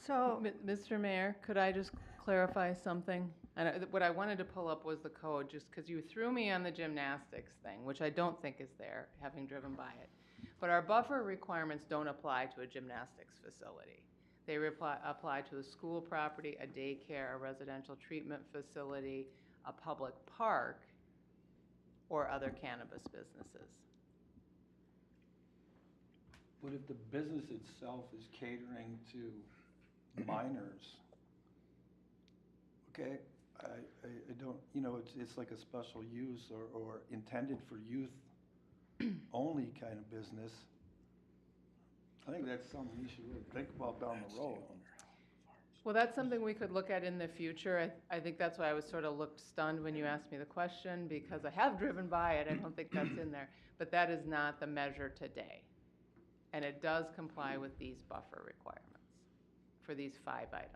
So, Mr. Mayor, could I just clarify something? And what I wanted to pull up was the code, just because you threw me on the gymnastics thing, which I don't think is there, having driven by it. But our buffer requirements don't apply to a gymnastics facility. They apply to a school property, a daycare, a residential treatment facility, a public park, or other cannabis businesses. But if the business itself is catering to minors, okay, I don't, you know, it's like a special use or intended for youth only kind of business. I think that's something we should really think about down the road. Well, that's something we could look at in the future. I think that's why I was sort of looked stunned when you asked me the question, because I have driven by it. I don't think that's in there. But that is not the measure today. And it does comply with these buffer requirements for these 5 items.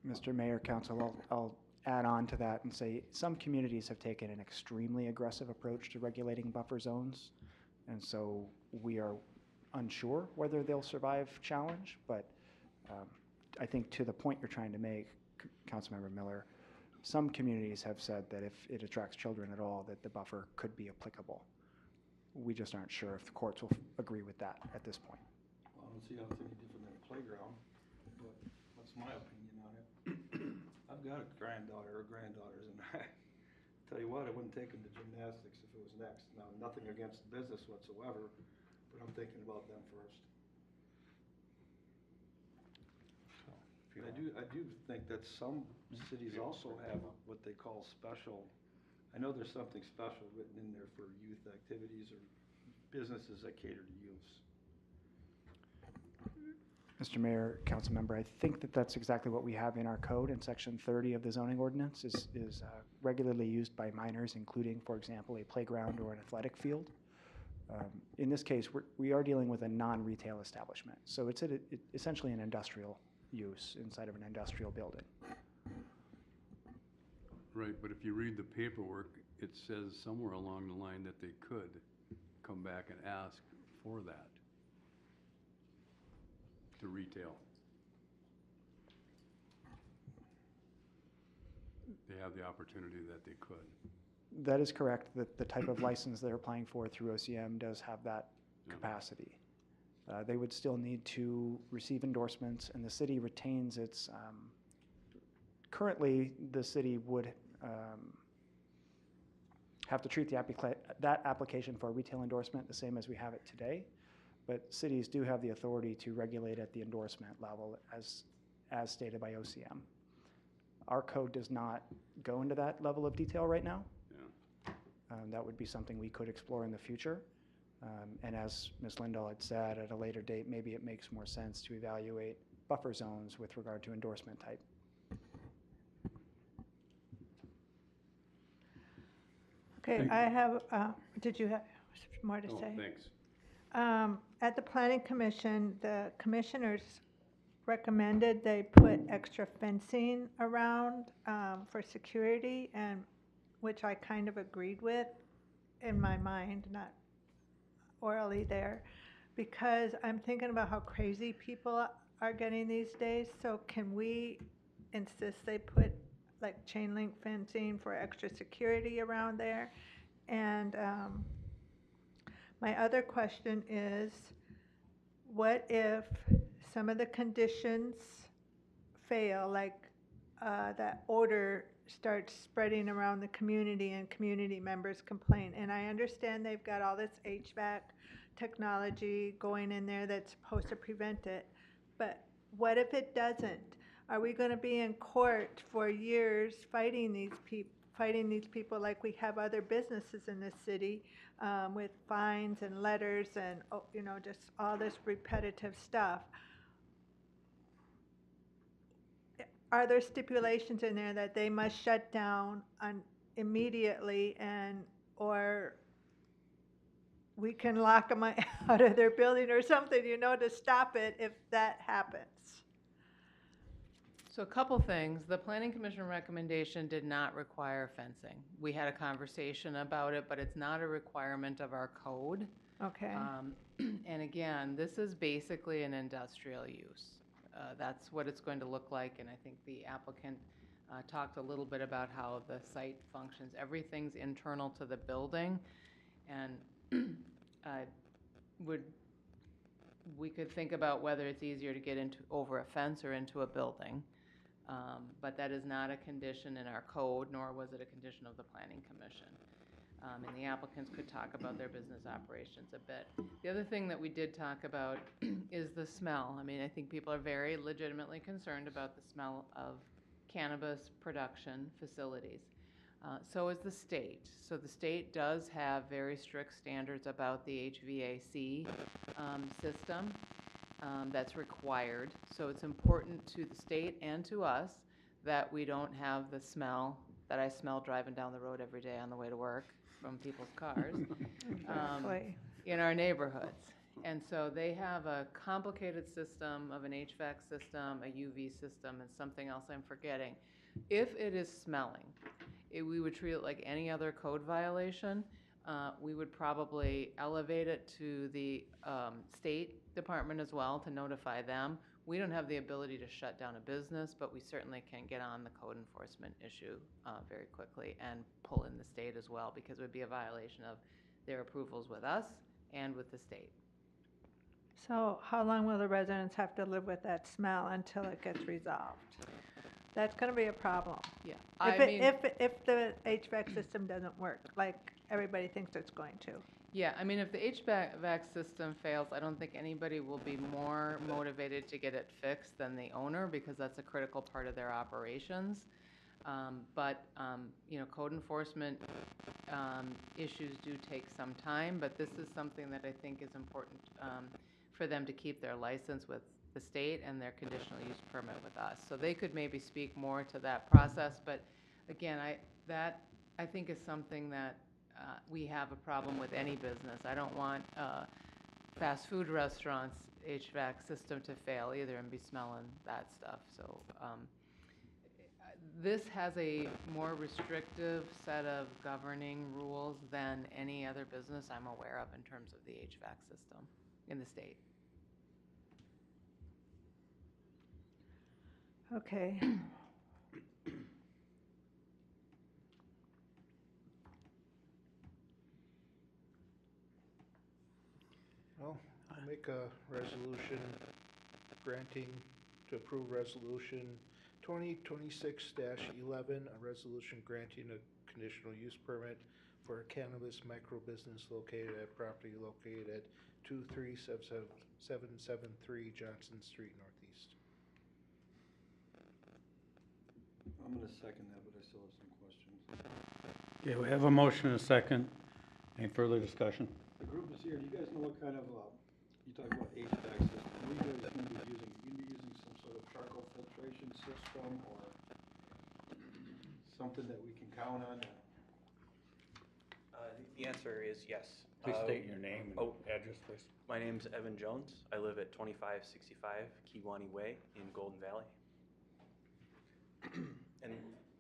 Mr. Mayor, Council, I'll add on to that and say some communities have taken an extremely aggressive approach to regulating buffer zones. And so we are unsure whether they'll survive challenge, but I think to the point you're trying to make, Councilmember Miller, some communities have said that if it attracts children at all, that the buffer could be applicable. We just aren't sure if the courts will agree with that at this point. Well, I don't see how it's any different than a playground, but that's my opinion on it. I've got a granddaughter or granddaughters, and I tell you what, I wouldn't take them to gymnastics if it was next. Now, nothing against the business whatsoever, but I'm thinking about them first. But I do think that some cities also have what they call special, I know there's something special written in there for youth activities or businesses that cater to youths. Mr. Mayor, council member, I think that that's exactly what we have in our code in section 30 of the zoning ordinance is regularly used by minors, including, for example, a playground or an athletic field. In this case, we are dealing with a non-retail establishment. So it's essentially an industrial use inside of an industrial building. Right, but if you read the paperwork, it says somewhere along the line that they could come back and ask for that to retail. They have the opportunity that they could. That is correct. The type of license they're applying for through OCM does have that capacity. They would still need to receive endorsements, and the city retains its, currently the city would have to treat that application for a retail endorsement the same as we have it today, but cities do have the authority to regulate at the endorsement level as stated by OCM. Our code does not go into that level of detail right now. Yeah. That would be something we could explore in the future. And as Ms. Lindahl had said, at a later date, maybe it makes more sense to evaluate buffer zones with regard to endorsement type. okay, I have, did you have more to Oh, say? thanks. At the planning commission, the commissioners recommended they put extra fencing around for security, and which I kind of agreed with in my mind, not orally there, because I'm thinking about how crazy people are getting these days. So can we insist they put like chain link fencing for extra security around there? And my other question is, what if some of the conditions fail, like that odor starts spreading around the community and community members complain? And I understand they've got all this HVAC technology going in there that's supposed to prevent it. But what if it doesn't? Are we gonna be in court for years fighting these people like we have other businesses in this city, with fines and letters and, just all this repetitive stuff? Are there stipulations in there that they must shut down immediately, or we can lock them out of their building or something, to stop it if that happens? So a couple things. The Planning Commission recommendation did not require fencing. We had a conversation about it, but it's not a requirement of our code. Okay. And again, this is basically an industrial use. That's what it's going to look like, and I think the applicant talked a little bit about how the site functions. Everything's internal to the building, and we could think about whether it's easier to get over a fence or into a building. But that is not a condition in our code, nor was it a condition of the Planning Commission. And the applicants could talk about their business operations a bit. The other thing that we did talk about is the smell. I mean, I think people are very legitimately concerned about the smell of cannabis production facilities. So is the state. So the state does have very strict standards about the HVAC system that's required. So it's important to the state and to us that we don't have the smell that I smell driving down the road every day on the way to work from people's cars in our neighborhoods. And so they have a complicated system of an HVAC system, a UV system, and something else I'm forgetting. If it is smelling, we would treat it like any other code violation. We would probably elevate it to the State Department as well to notify them. We don't have the ability to shut down a business, but we certainly can get on the code enforcement issue very quickly and pull in the state as well, because it would be a violation of their approvals with us and with the state. So how long will the residents have to live with that smell until it gets resolved? That's gonna be a problem. Yeah, If the HVAC system doesn't work like everybody thinks it's going to. Yeah, I mean, if the HVAC system fails, I don't think anybody will be more motivated to get it fixed than the owner, because that's a critical part of their operations. But code enforcement issues do take some time, but this is something that I think is important for them to keep their license with the state and their conditional use permit with us. So they could maybe speak more to that process, but again, I think is something that we have a problem with any business. I don't want fast food restaurants' HVAC system to fail either and be smelling that stuff. So this has a more restrictive set of governing rules than any other business I'm aware of in terms of the HVAC system in the state. Okay. Well, I'll make a resolution to approve resolution 2026-11, a resolution granting a conditional use permit for a cannabis microbusiness located at property located at 23773 Johnson Street Northeast. I'm gonna second that, but I still have some questions. Okay, we have a motion and a second. Any further discussion? The group is here, do you guys know what kind of, you talk about HVAC system, what are you guys gonna be using? You gonna be using some sort of charcoal filtration system or something that we can count on? The answer is yes. Please state your name and address, please. My name's Evan Jones. I live at 2565 Kiwani Way in Golden Valley. And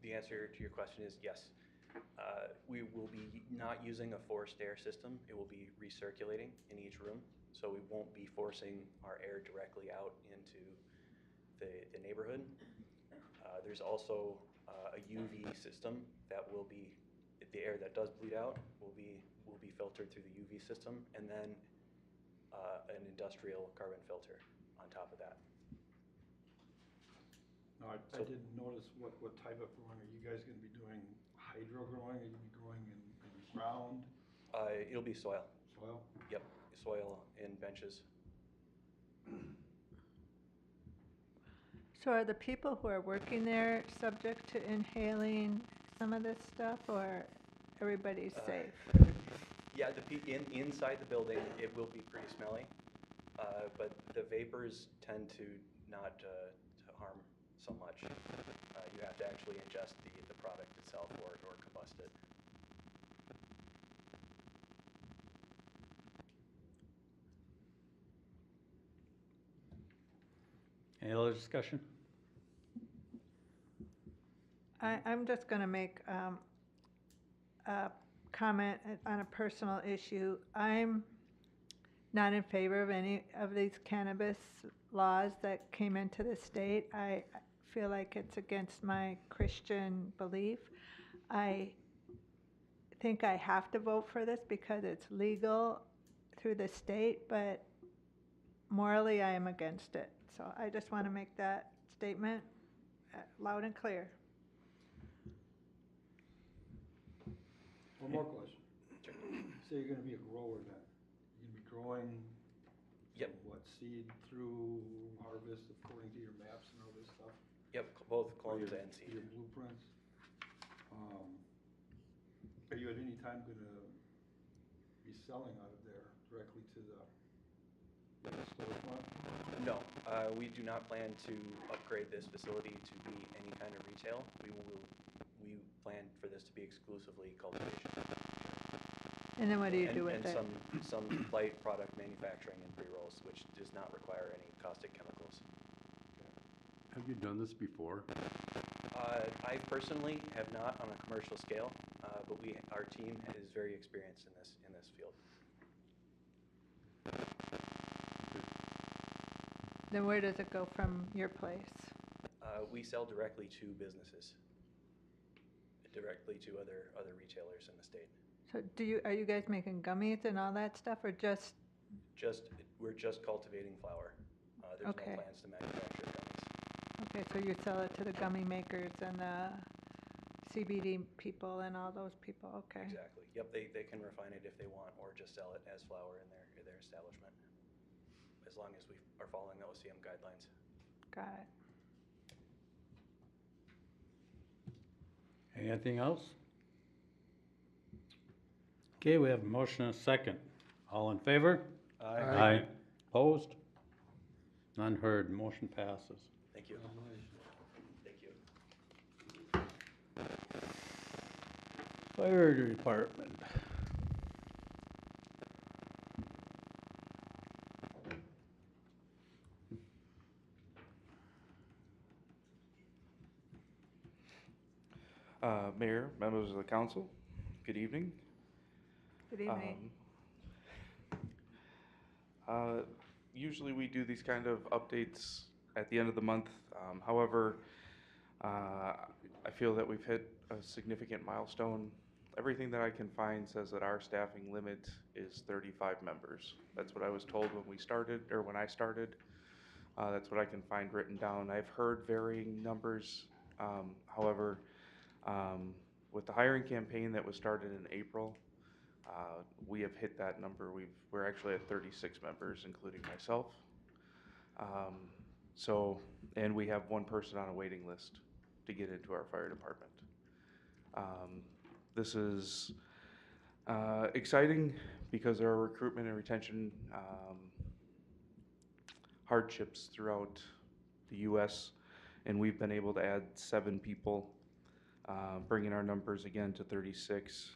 the answer to your question is yes. We will be not using a forced air system. It will be recirculating in each room. So we won't be forcing our air directly out into the neighborhood. There's also a UV system that will be, the air that does bleed out will be filtered through the UV system, and then an industrial carbon filter on top of that. No, I didn't notice what type of growing. Are you guys gonna be doing hydro growing? Are you gonna be growing in ground? It'll be soil. Soil? Yep. soil in benches. So are the people who are working there subject to inhaling some of this stuff, or everybody's safe? Yeah, inside the building, it will be pretty smelly, but the vapors tend to not to harm so much. You have to actually ingest the product itself or combust it. Any other discussion? I'm just going to make a comment on a personal issue. I'm not in favor of any of these cannabis laws that came into the state. I feel like it's against my Christian belief. I think I have to vote for this because it's legal through the state, but morally I am against it. So I just want to make that statement loud and clear. One more question. So you're gonna be a grower then? You're gonna be growing? Yep. From what, seed through harvest according to your maps and all this stuff? Yep, both Or clones your- and seed. Your blueprints? Are you at any time gonna be selling out of there directly to the storefront? No, we do not plan to upgrade this facility to be any kind of retail. We plan for this to be exclusively cultivation. And then what do you do with and it? some light product manufacturing and pre-rolls, which does not require any caustic chemicals. Have you done this before? I personally have not on a commercial scale, but our team is very experienced in this field. Then where does it go from your place? We sell directly to businesses, directly to other retailers in the state. So are you guys making gummies and all that stuff, or just? We're just cultivating flower. There's Okay. no plans to manufacture gummies. Okay, so you sell it to the gummy makers and the CBD people and all those people, okay. Exactly. Yep, they can refine it if they want, or just sell it as flower in their establishment, as long as we are following the OCM guidelines. Got it. Anything else? Okay, we have a motion and a second. All in favor? Aye. Opposed? None heard, motion passes. Thank you. Thank you. Fire department. Mayor, members of the council, good evening. Good evening. Usually we do these kind of updates at the end of the month. However, I feel that we've hit a significant milestone. Everything that I can find says that our staffing limit is 35 members. That's what I was told when we started, or when I started. That's what I can find written down. I've heard varying numbers. However, with the hiring campaign that was started in April, we have hit that number. We're actually at 36 members, including myself. And we have one person on a waiting list to get into our fire department. This is exciting because there are recruitment and retention hardships throughout the U.S., and we've been able to add 7 people, bringing our numbers again to 36.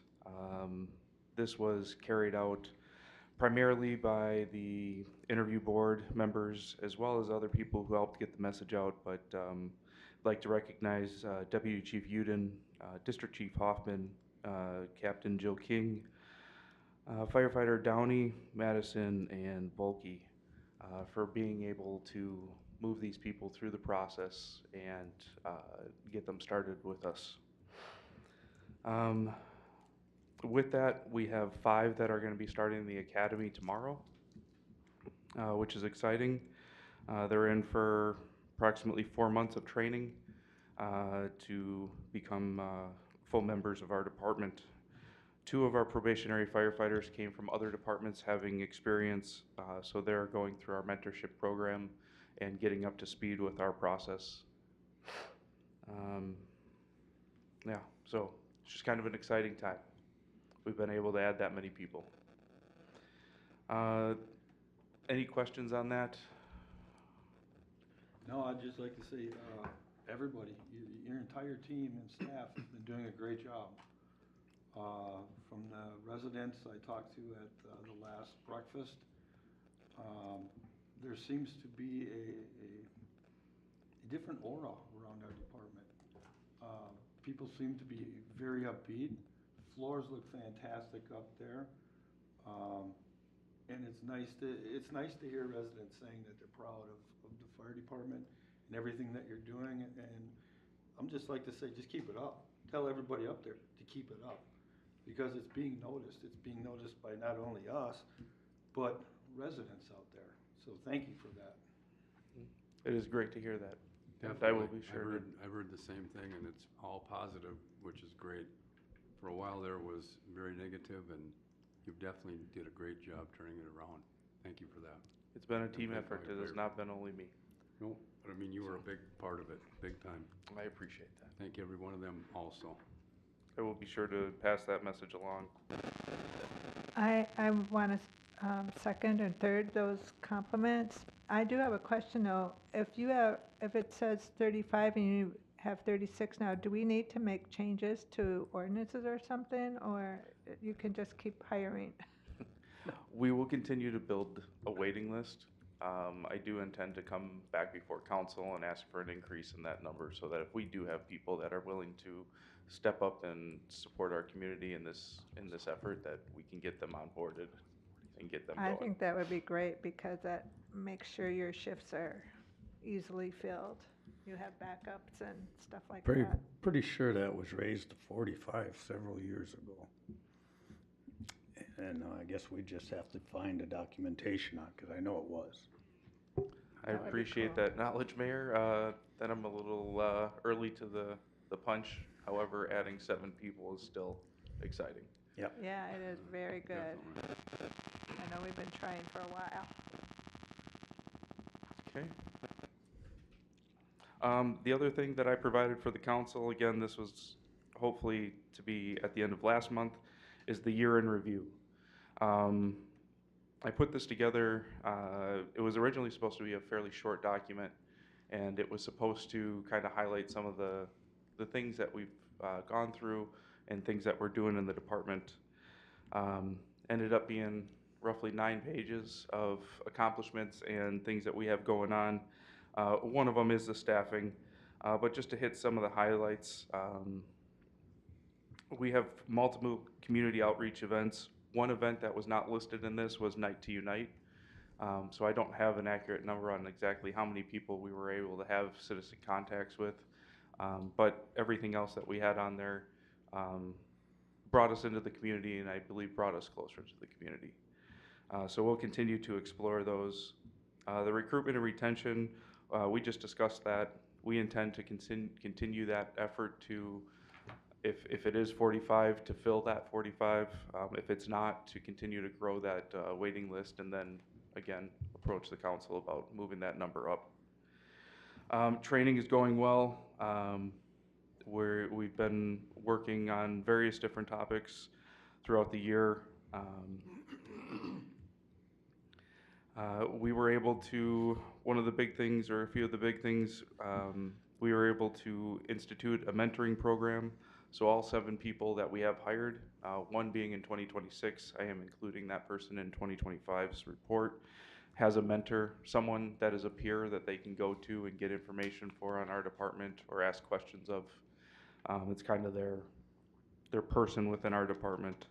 This was carried out primarily by the interview board members as well as other people who helped get the message out, but I'd like to recognize Deputy Chief Uden, District Chief Hoffman, Captain Jill King, Firefighter Downey, Madison, and Bulkey for being able to move these people through the process and get them started with us. With that, we have 5 that are going to be starting the academy tomorrow, which is exciting. They're in for approximately 4 months of training to become full members of our department. 2 of our probationary firefighters came from other departments having experience, so they're going through our mentorship program and getting up to speed with our process. Yeah, so it's just kind of an exciting time. We've been able to add that many people. Any questions on that? No, I'd just like to say, everybody, your entire team and staff has been doing a great job. From the residents I talked to at the last breakfast, there seems to be a different aura around our department. People seem to be very upbeat. Floors look fantastic up there. And it's nice to hear residents saying that they're proud of the fire department and everything that you're doing. And I'm just like to say, just keep it up. Tell everybody up there to keep it up, because it's being noticed. It's being noticed by not only us, but residents out there. So thank you for that. It is great to hear that. Definitely. I will be sure. I've heard the same thing, and it's all positive, which is great. For a while there was very negative, and you've definitely did a great job turning it around. Thank you for that. It's been a team Thank effort. you. It has not been only me. No, but I mean, you were a big part of it, big time. I appreciate that. Thank every one of them also. I will be sure to pass that message along. I want to second and third those compliments. I do have a question though. If it says 35 and you have 36 now, do we need to make changes to ordinances or something, or you can just keep hiring? We will continue to build a waiting list. I do intend to come back before council and ask for an increase in that number, so that if we do have people that are willing to step up and support our community in this effort, that we can get them onboarded and get them going. I think that would be great, because that makes sure your shifts are easily filled. You have backups and stuff like that. Pretty sure that was raised to 45 several years ago. And I guess we just have to find the documentation on it, because I know it was. I appreciate that knowledge, Mayor. That I'm a little early to the punch. However, adding 7 people is still exciting. Yep. Yeah, it is very good. Definitely. I know we've been trying for a while. Okay. The other thing that I provided for the council, again, this was hopefully to be at the end of last month, is the year in review. I put this together, it was originally supposed to be a fairly short document, and it was supposed to kind of highlight some of the things that we've gone through and things that we're doing in the department. Ended up being roughly 9 pages of accomplishments and things that we have going on. One of them is the staffing, but just to hit some of the highlights, we have multiple community outreach events. One event that was not listed in this was Night to Unite. So I don't have an accurate number on exactly how many people we were able to have citizen contacts with, but everything else that we had on there brought us into the community, and I believe brought us closer to the community. So we'll continue to explore those. The recruitment and retention, we just discussed that. We intend to continue that effort to, if it is 45, to fill that 45. If it's not, to continue to grow that waiting list, and then again approach the council about moving that number up. Training is going well. We've been working on various different topics throughout the year. We were able to, one of the big things, or a few of the big things, we were able to institute a mentoring program. So all 7 people that we have hired, one being in 2026, I am including that person in 2025's report, has a mentor, someone that is a peer that they can go to and get information for on our department or ask questions of. It's kind of their person within our department.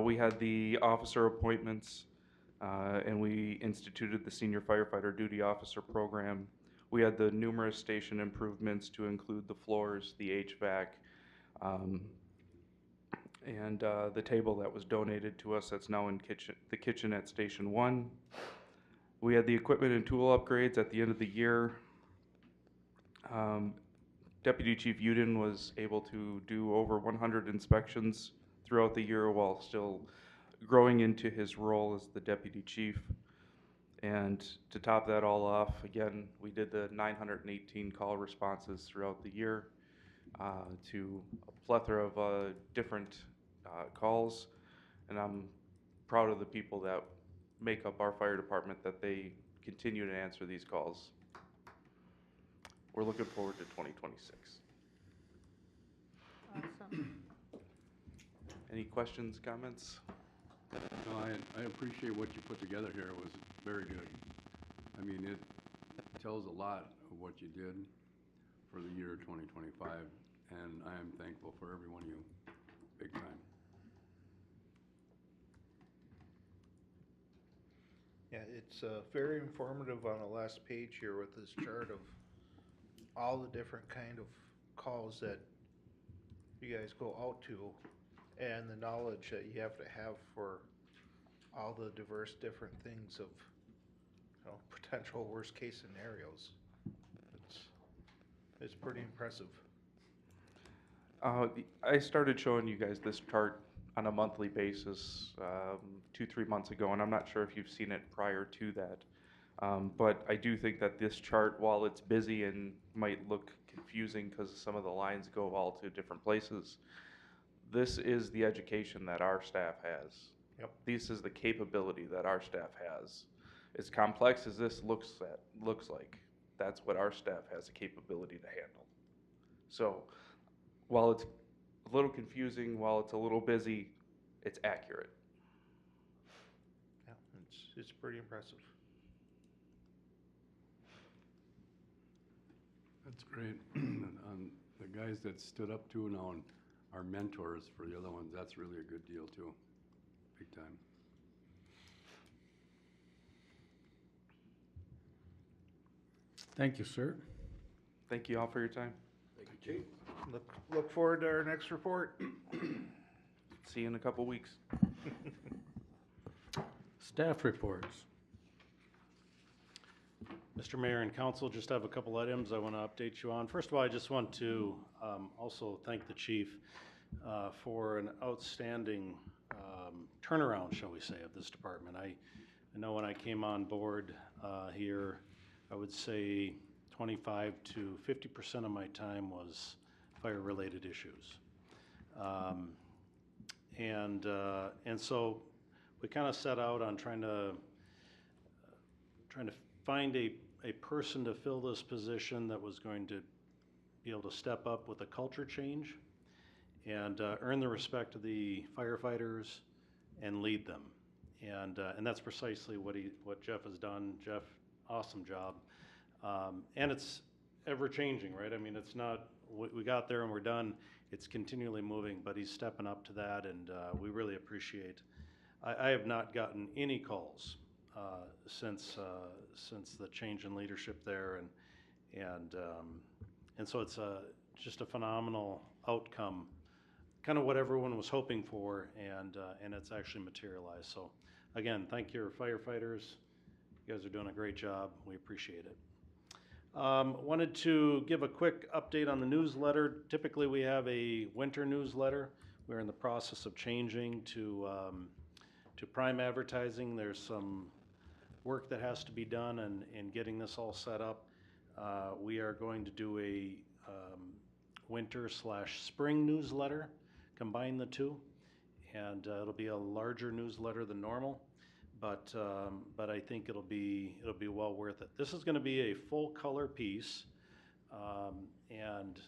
We had the officer appointments, and we instituted the senior firefighter duty officer program. We had the numerous station improvements to include the floors, the HVAC, and the table that was donated to us that's now in the kitchen at Station 1. We had the equipment and tool upgrades at the end of the year. Deputy Chief Uden was able to do over 100 inspections throughout the year while still growing into his role as the deputy chief. And to top that all off, again, we did the 918 call responses throughout the year to a plethora of different calls. And I'm proud of the people that make up our fire department that they continue to answer these calls. We're looking forward to 2026. Awesome. Any questions, comments? No, I appreciate what you put together here. It was very good. I mean, it tells a lot of what you did for the year 2025, and I am thankful for every one of you, big time. Yeah, it's very informative on the last page here with this chart of all the different kind of calls that you guys go out to and the knowledge that you have to have for all the diverse different things of, you know, potential worst case scenarios. It's pretty impressive. I started showing you guys this chart on a monthly basis 2-3 months ago, and I'm not sure if you've seen it prior to that. But I do think that this chart, while it's busy and might look confusing because some of the lines go all to different places, this is the education that our staff has. Yep. This is the capability that our staff has. As complex as this looks like, that's what our staff has the capability to handle. So while it's a little confusing, while it's a little busy, it's accurate. Yeah, it's pretty impressive. That's great. The guys that stood up to now and are mentors for the other ones, that's really a good deal too. Big time. Thank you, sir. Thank you all for your time. Look forward to our next report. See you in a couple weeks. Staff reports. Mr. Mayor and Council, just have a couple items I want to update you on. First of all, I just want to also thank the chief for an outstanding turnaround, shall we say, of this department. I know when I came on board here, I would say 25 to 50% of my time was fire-related issues. And so we kind of set out on trying to find a person to fill this position that was going to be able to step up with a culture change and earn the respect of the firefighters and lead them. And that's precisely what Jeff has done. Jeff, awesome job. And it's ever changing, right? I mean, it's not, we got there and we're done. It's continually moving, but he's stepping up to that, and we really appreciate. I have not gotten any calls since the change in leadership there, and so it's just a phenomenal outcome, kind of what everyone was hoping for, and it's actually materialized. So again, thank your firefighters. You guys are doing a great job. We appreciate it. Wanted to give a quick update on the newsletter. Typically we have a winter newsletter. We're in the process of changing to prime advertising. There's some work that has to be done in getting this all set up. We are going to do a winter/spring newsletter, combine the two, and it'll be a larger newsletter than normal. But I think it'll be well worth it. This is going to be a full color piece, and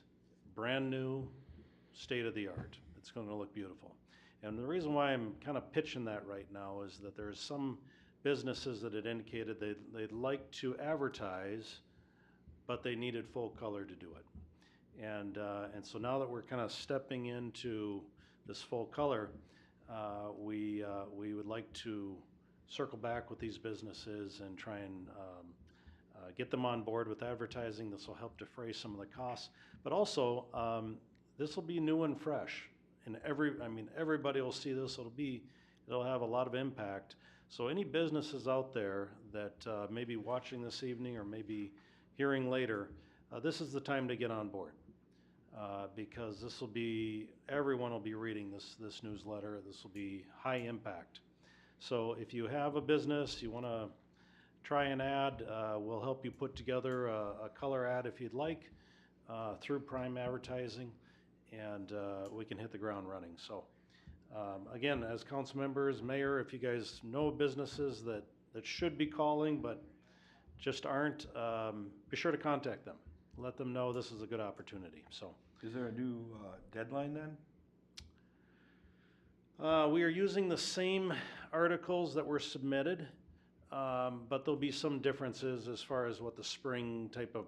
brand new, state of the art. It's going to look beautiful. And the reason why I'm kind of pitching that right now is that there's some businesses that had indicated they'd like to advertise, but they needed full color to do it. And so now that we're kind of stepping into this full color, we would like to circle back with these businesses and try and get them on board with advertising. This will help defray some of the costs, but also this will be new and fresh. And everybody will see this. It'll have a lot of impact. So any businesses out there that may be watching this evening or maybe hearing later, this is the time to get on board. because this will be, everyone will be reading this newsletter. This will be high impact. So if you have a business, you want to try an ad, we'll help you put together a color ad if you'd like through Prime Advertising, and we can hit the ground running. So again, as council members, mayor, if you guys know businesses that should be calling but just aren't, be sure to contact them. Let them know this is a good opportunity. So, Is there a new deadline then? we are using the same articles that were submitted, but there'll be some differences as far as what the spring type of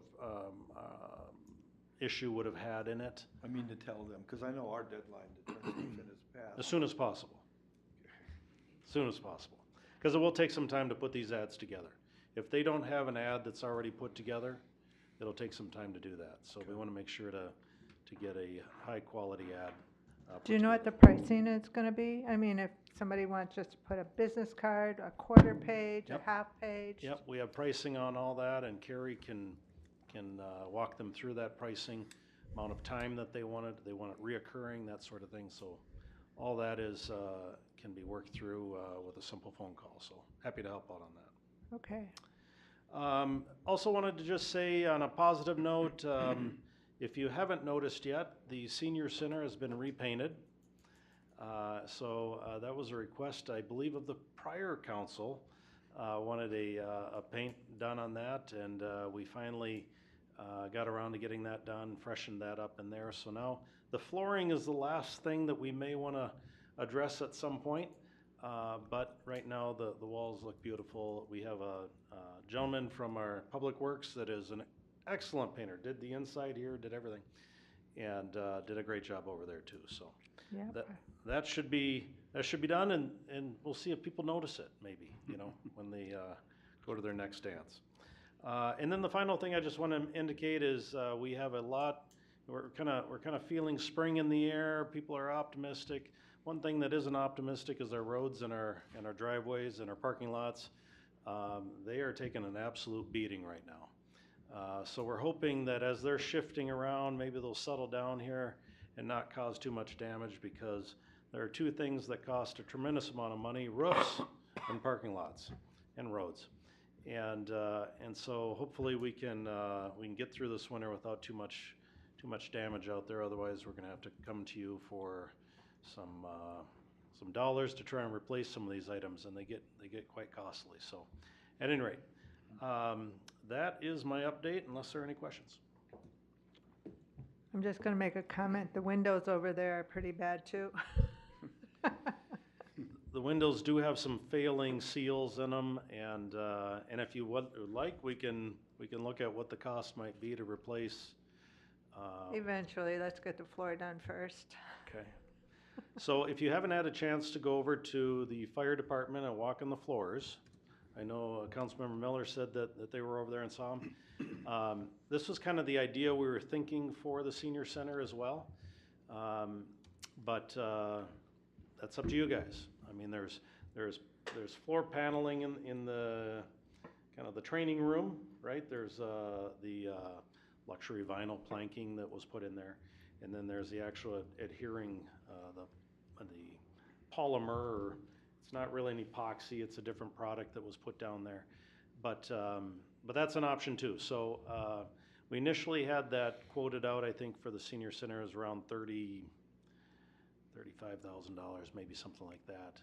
issue would have had in it. I mean to tell them, because I know our deadline to turn things in is passed. As soon as possible. As soon as possible. Because it will take some time to put these ads together. If they don't have an ad that's already put together, it'll take some time to do that. So we want to make sure to get a high quality ad. Do you know what the pricing is gonna be? I mean, if somebody wants just to put a business card, a quarter page, a Yep. half page? Yep, we have pricing on all that, and Carrie can walk them through that pricing, amount of time that they want it reoccurring, that sort of thing. So all that is can be worked through with a simple phone call. So happy to help out on that. Okay. Also wanted to just say on a positive note, if you haven't noticed yet, the senior center has been repainted. So that was a request, I believe, of the prior council. Wanted a paint done on that, and we finally got around to getting that done, freshened that up in there. So now the flooring is the last thing that we may want to address at some point. But right now the walls look beautiful. We have a gentleman from our Public Works that is an excellent painter. Did the inside here, did everything, and did a great job over there too. So Yeah. that should be done, and we'll see if people notice it maybe, when they go to their next dance. And then the final thing I just want to indicate is we have a lot. We're kind of feeling spring in the air. People are optimistic. One thing that isn't optimistic is our roads and our driveways and our parking lots. They are taking an absolute beating right now. So we're hoping that as they're shifting around, maybe they'll settle down here and not cause too much damage, because there are two things that cost a tremendous amount of money: roofs and parking lots and roads. And so hopefully we can get through this winter without too much damage out there. Otherwise, we're going to have to come to you for some dollars to try and replace some of these items, and they get quite costly. So, at any rate, that is my update. Unless there are any questions. I'm just gonna make a comment. The windows over there are pretty bad too. The windows do have some failing seals in them, and if you would like, we can look at what the cost might be to replace. Eventually, let's get the floor done first. Okay. So if you haven't had a chance to go over to the fire department and walk on the floors, I know Councilmember Miller said that they were over there and saw them. This was kind of the idea we were thinking for the senior center as well, but that's up to you guys. I mean, there's floor paneling in the kind of the training room, right? There's the luxury vinyl planking that was put in there, and then there's the actual adhering the polymer. Or it's not really an epoxy; it's a different product that was put down there. But that's an option too. So we initially had that quoted out. I think for the senior center is around $35,000, maybe something like that.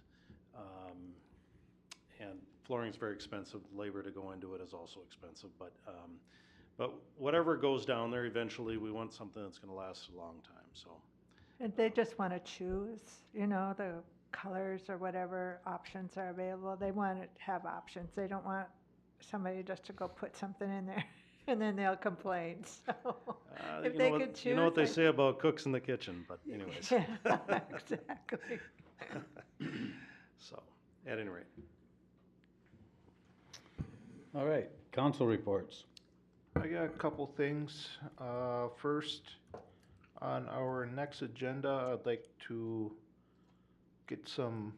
And flooring is very expensive. Labor to go into it is also expensive. But whatever goes down there, eventually we want something that's going to last a long time. So. And they just want to choose, the colors or whatever options are available. They want to have options. They don't want somebody just to go put something in there and then they'll complain. So if they could choose. You know what they say about cooks in the kitchen, but anyways. Yeah, exactly. So, at any rate. All right, council reports. I got a couple things. First, on our next agenda, I'd like to get some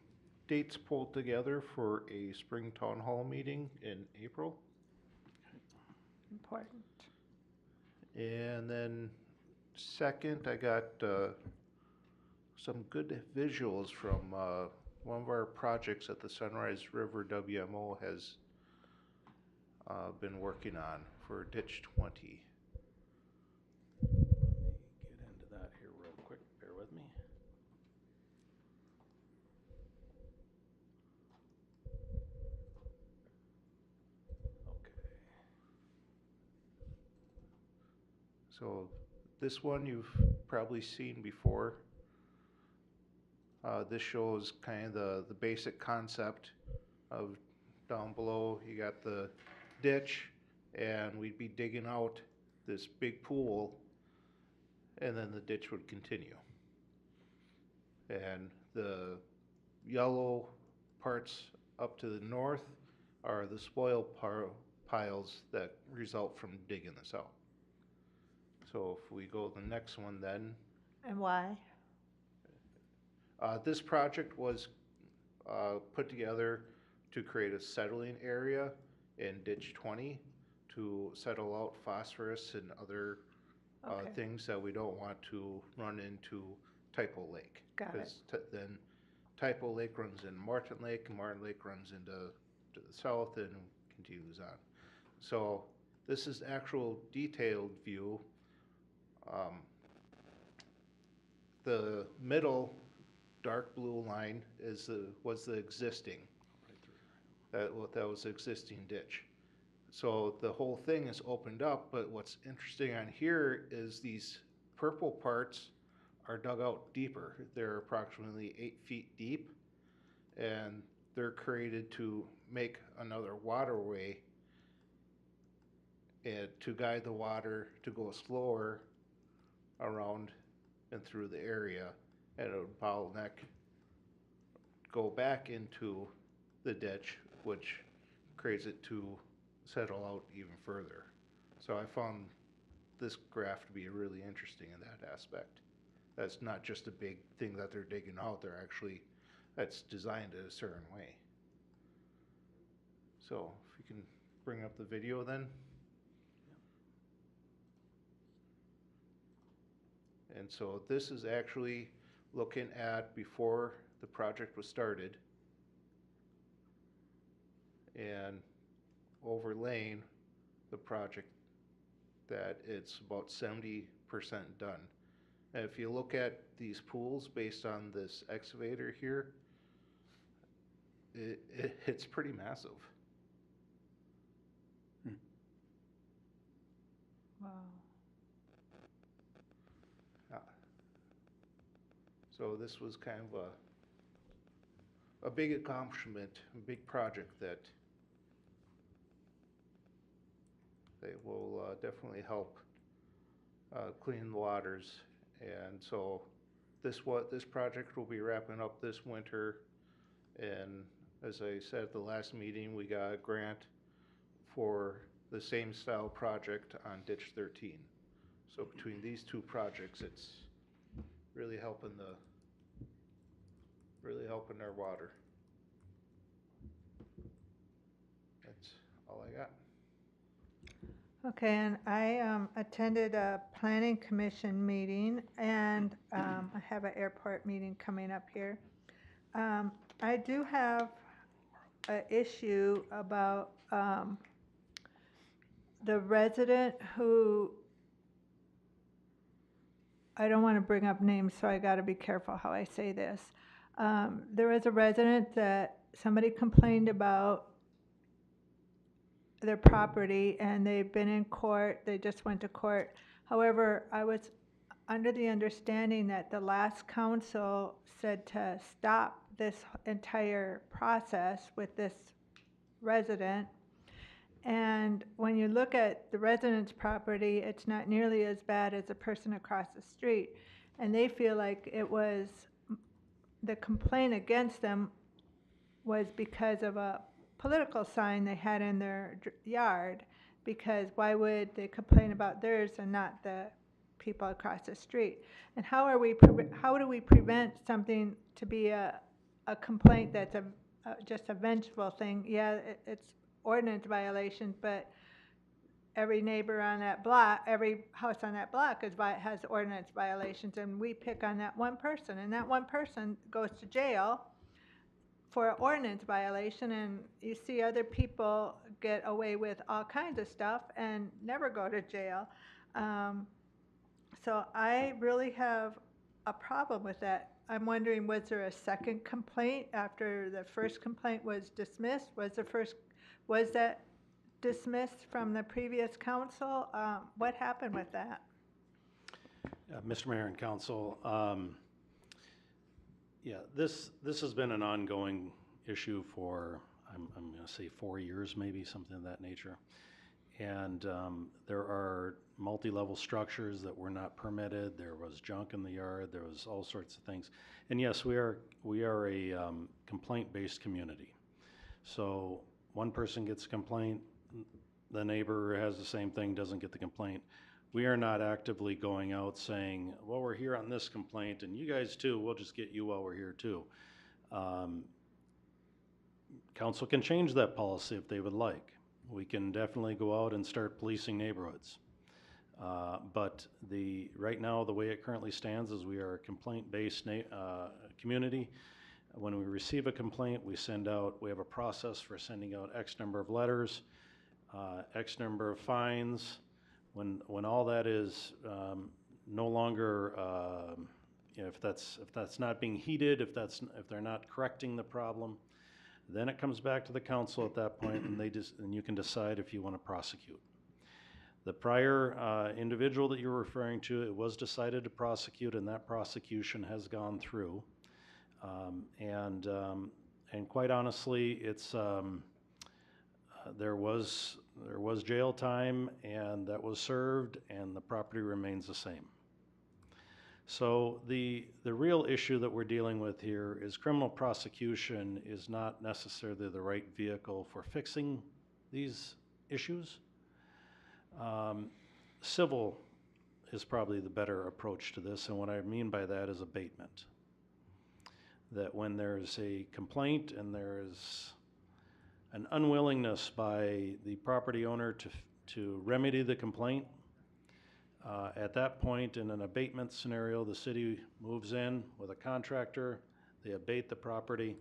dates pulled together for a spring town hall meeting in April. Important. And then second, I got some good visuals from one of our projects that the Sunrise River WMO has been working on for ditch 20. Let me get into that here real quick, bear with me. Okay. So this one you've probably seen before. This shows kind of the basic concept of down below. You got the ditch, and we'd be digging out this big pool, and then the ditch would continue. And the yellow parts up to the north are the spoil piles that result from digging this out. So if we go to the next one then. And why? This project was put together to create a settling area in ditch 20 to settle out phosphorus and other Okay. things that we don't want to run into Typo Lake. Got it. Because then Typo Lake runs in Martin Lake, and Martin Lake runs to the south and continues on. So this is actual detailed view. The middle dark blue line was the existing. That was the existing ditch. So the whole thing is opened up, but what's interesting on here is these purple parts are dug out deeper. They're approximately 8 feet deep, and they're created to make another waterway and to guide the water to go slower around and through the area, and it would bottleneck, go back into the ditch, which creates it to settle out even further. So I found this graph to be really interesting in that aspect. That's not just a big thing that they're digging out, that's designed in a certain way. So if you can bring up the video then. And so this is actually looking at before the project was started and overlaying the project that it's about 70% done. And if you look at these pools based on this excavator here, it's pretty massive. Wow. So this was kind of a big accomplishment, a big project that they will definitely help clean the waters. And so this project will be wrapping up this winter. And as I said at the last meeting, we got a grant for the same style project on ditch 13. So between these two projects, it's really helping our water. That's all I got. Okay, and I attended a planning commission meeting, and I have an airport meeting coming up here. I do have an issue about the resident who, I don't want to bring up names, so I got to be careful how I say this. There was a resident that somebody complained about their property, and they've been in court. They just went to court. However, I was under the understanding that the last council said to stop this entire process with this resident. And when you look at the resident's property, it's not nearly as bad as the person across the street. And they feel like it was, the complaint against them was because of a political sign they had in their yard, because why would they complain about theirs and not the people across the street? And how do we prevent something to be a complaint that's just a vengeful thing? Yeah, it's ordinance violation, but every neighbor on that block, every house on that block has ordinance violations, and we pick on that one person, and that one person goes to jail for an ordinance violation, and you see other people get away with all kinds of stuff and never go to jail. So I really have a problem with that. I'm wondering, was there a second complaint after the first complaint was dismissed? Was that dismissed from the previous council? What happened with that? Mr. Mayor and Council, yeah, this has been an ongoing issue for, I'm going to say 4 years, maybe, something of that nature. And there are multi-level structures that were not permitted. There was junk in the yard. There was all sorts of things. And yes, we are a complaint-based community. So one person gets a complaint, the neighbor has the same thing, doesn't get the complaint. We are not actively going out saying, well, we're here on this complaint, and you guys too, we'll just get you while we're here too. Council can change that policy if they would like. We can definitely go out and start policing neighborhoods. But right now, the way it currently stands is we are a complaint-based community. When we receive a complaint, we have a process for sending out X number of letters, X number of fines. When all that is no longer, if that's not being heeded, if they're not correcting the problem, then it comes back to the council at that point, and you can decide if you want to prosecute. The prior individual that you're referring to, it was decided to prosecute, and that prosecution has gone through. And quite honestly, there was jail time, and that was served, and the property remains the same. So the real issue that we're dealing with here is criminal prosecution is not necessarily the right vehicle for fixing these issues. Civil is probably the better approach to this, and what I mean by that is abatement. That when there's a complaint and there's an unwillingness by the property owner to remedy the complaint, at that point, in an abatement scenario, the city moves in with a contractor, they abate the property,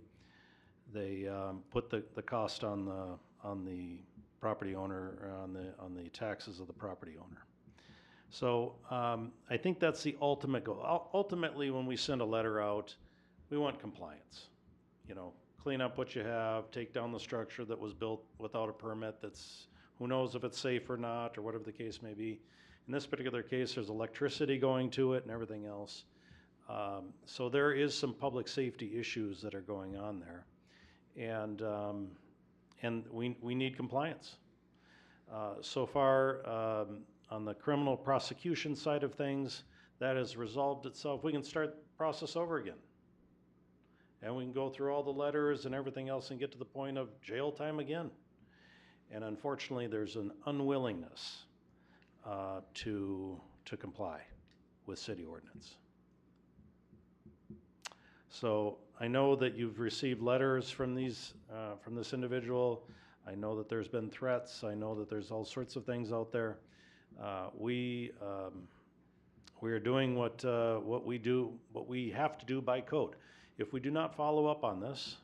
they put the cost on the property owner, or on the taxes of the property owner. So I think that's the ultimate goal. Ultimately, when we send a letter out, we want compliance. You know, clean up what you have, take down the structure that was built without a permit that's, who knows if it's safe or not, or whatever the case may be. In this particular case, there's electricity going to it and everything else. So there is some public safety issues that are going on there. And we need compliance. So far, on the criminal prosecution side of things, that has resolved itself. We can start the process over again. And we can go through all the letters and everything else and get to the point of jail time again. And unfortunately, there's an unwillingness to comply with city ordinance. So I know that you've received letters from this individual. I know that there's been threats. I know that there's all sorts of things out there. We are doing what we have to do by code. If we do not follow up on this,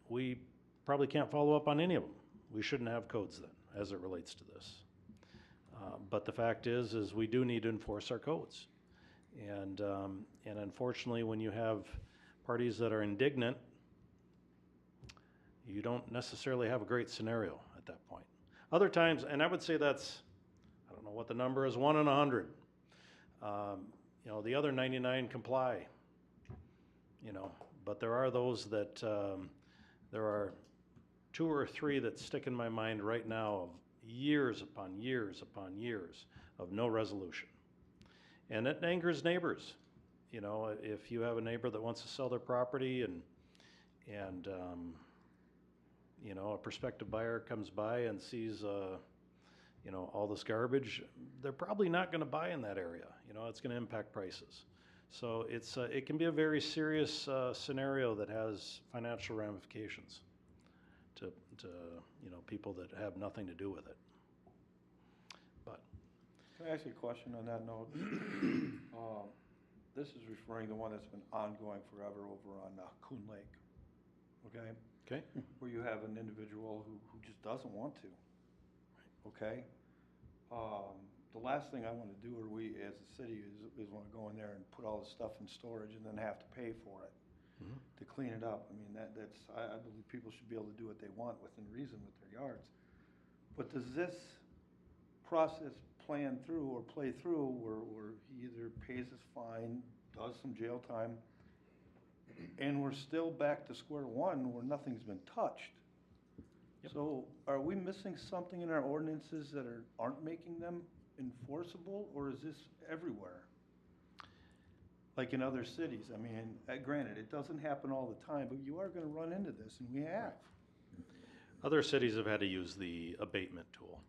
we probably can't follow up on any of them. We shouldn't have codes then, as it relates to this. But the fact is we do need to enforce our codes. And unfortunately, when you have parties that are indignant, you don't necessarily have a great scenario at that point. Other times, and I would say that's, I don't know what the number is, 1 in 100. You know, the other 99 comply, you know, but there are those that, there are 2 or 3 that stick in my mind right now of years upon years upon years of no resolution. And it angers neighbors. You know, if you have a neighbor that wants to sell their property and you know, a prospective buyer comes by and sees, you know, all this garbage, they're probably not going to buy in that area. You know, it's going to impact prices. So it can be a very serious scenario that has financial ramifications to you know, people that have nothing to do with it. Can I ask you a question on that note? This is referring to one that's been ongoing forever over on Coon Lake, okay? Okay? Where you have an individual who just doesn't want to, okay? The last thing I want to do, or we as a city, is want to go in there and put all this stuff in storage and then have to pay for it to clean it up. I mean, I believe people should be able to do what they want within reason with their yards. But does this process plan through or play through where he either pays his fine, does some jail time, and we're still back to square one where nothing's been touched? Yep. So are we missing something in our ordinances that aren't making them enforceable, or is this everywhere? Like in other cities, I mean, granted, it doesn't happen all the time, but you are gonna run into this, and we have. Other cities have had to use the abatement tool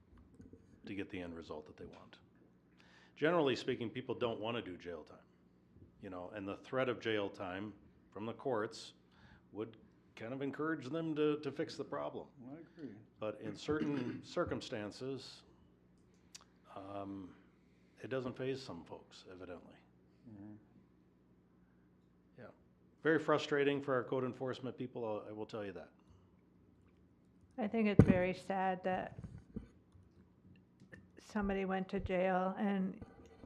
to get the end result that they want. Generally speaking, people don't want to do jail time, you know, and the threat of jail time from the courts would kind of encourage them to fix the problem. I agree. But in certain circumstances, it doesn't faze some folks, evidently. Yeah. Very frustrating for our code enforcement people, I will tell you that. I think it's very sad that somebody went to jail and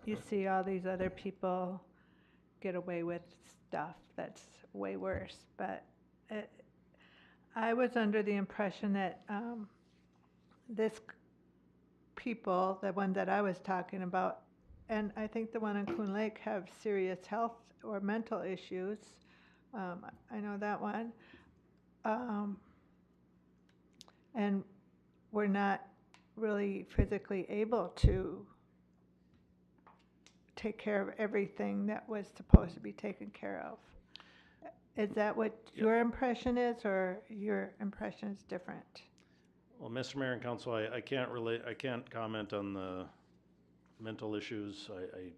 you see all these other people get away with stuff that's way worse. But I was under the impression that people, the one that I was talking about, and I think the one in Coon Lake, have serious health or mental issues. I know that one. And we're not really physically able to take care of everything that was supposed to be taken care of. Is that what your impression is, or your impression is different? Well, Mr. Mayor and Council, I can't comment on the mental issues. I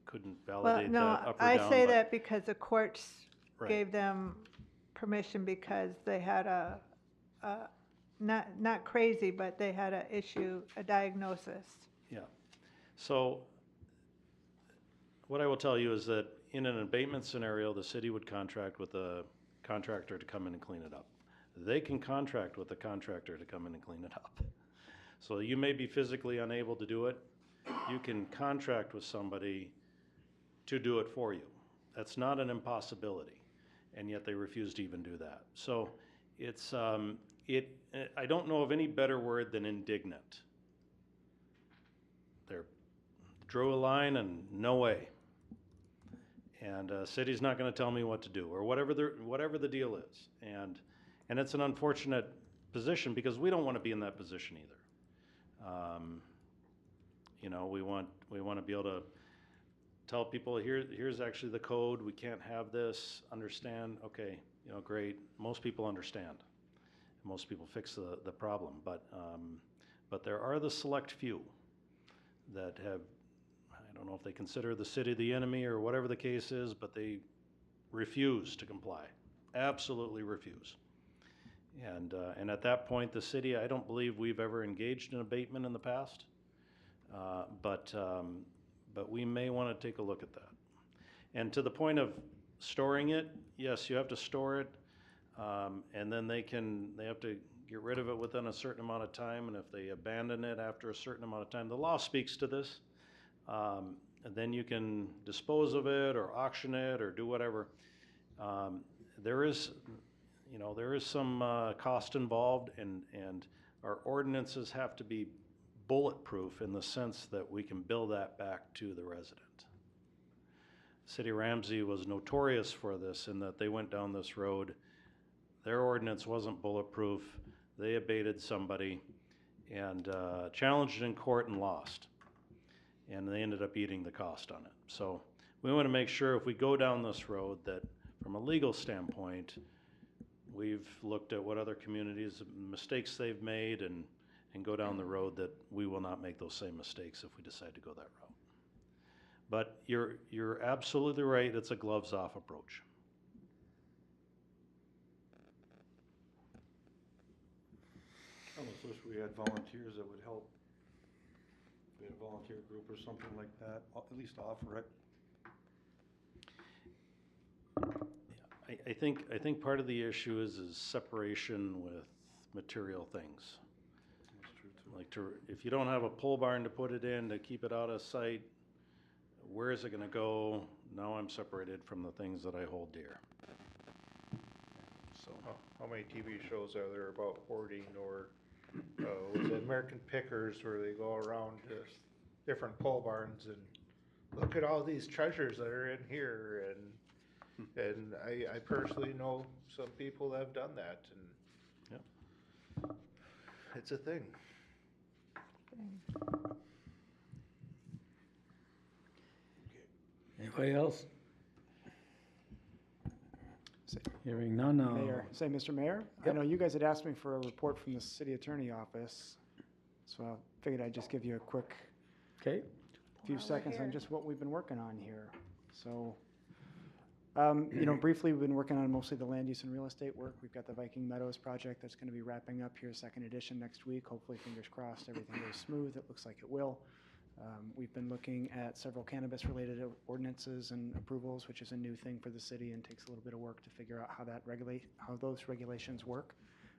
couldn't validate that up or down. I say that because the courts Right. gave them permission because they had not crazy, but they had a diagnosis. Yeah. So what I will tell you is that in an abatement scenario, the city would contract with a contractor to come in and clean it up. They can contract with a contractor to come in and clean it up. So you may be physically unable to do it. You can contract with somebody to do it for you. That's not an impossibility, and yet they refuse to even do that. So it's, I don't know of any better word than indignant. They drew a line and no way. And city's not going to tell me what to do, or whatever the deal is. And it's an unfortunate position because we don't want to be in that position either. You know, we want to be able to tell people, here's actually the code. We can't have this. Understand? Okay, you know, great. Most people understand. Most people fix the problem, but there are the select few that have, I don't know if they consider the city the enemy or whatever the case is, but they refuse to comply, absolutely refuse. And at that point, the city, I don't believe we've ever engaged in abatement in the past, but we may want to take a look at that. And to the point of storing it, yes, you have to store it. And then they have to get rid of it within a certain amount of time, and if they abandon it after a certain amount of time, the law speaks to this, and then you can dispose of it or auction it or do whatever. There is some cost involved, and our ordinances have to be bulletproof in the sense that we can bill that back to the resident. City of Ramsey was notorious for this in that they went down this road. Their ordinance wasn't bulletproof. They abated somebody and challenged it in court and lost. And they ended up eating the cost on it. So we want to make sure if we go down this road that from a legal standpoint, we've looked at what other communities, mistakes they've made, and go down the road that we will not make those same mistakes if we decide to go that route. But you're absolutely right. It's a gloves off approach. I almost wish we had volunteers that would help Maybe a volunteer group or something like that, at least offer it. I think part of the issue is separation with material things. That's true too. Like if you don't have a pole barn to put it in to keep it out of sight, where is it gonna go? Now I'm separated from the things that I hold dear. So, How many TV shows are there about hoarding, or was it American Pickers, where they go around to different pole barns and look at all these treasures that are in here, and I personally know some people that have done that, and Yep. it's a thing. Anybody else? Hearing none, Mayor, say, Mr. Mayor, I Yep. know you guys had asked me for a report from the city attorney office, so I figured I'd just give you a quick okay, few While we're seconds on here. just what we've been working on here. So, briefly, we've been working on mostly the land use and real estate work. We've got the Viking Meadows project that's going to be wrapping up here, second edition next week. Hopefully, fingers crossed, everything goes smooth. It looks like it will. We've been looking at several cannabis-related ordinances and approvals, which is a new thing for the city and takes a little bit of work to figure out how those regulations work.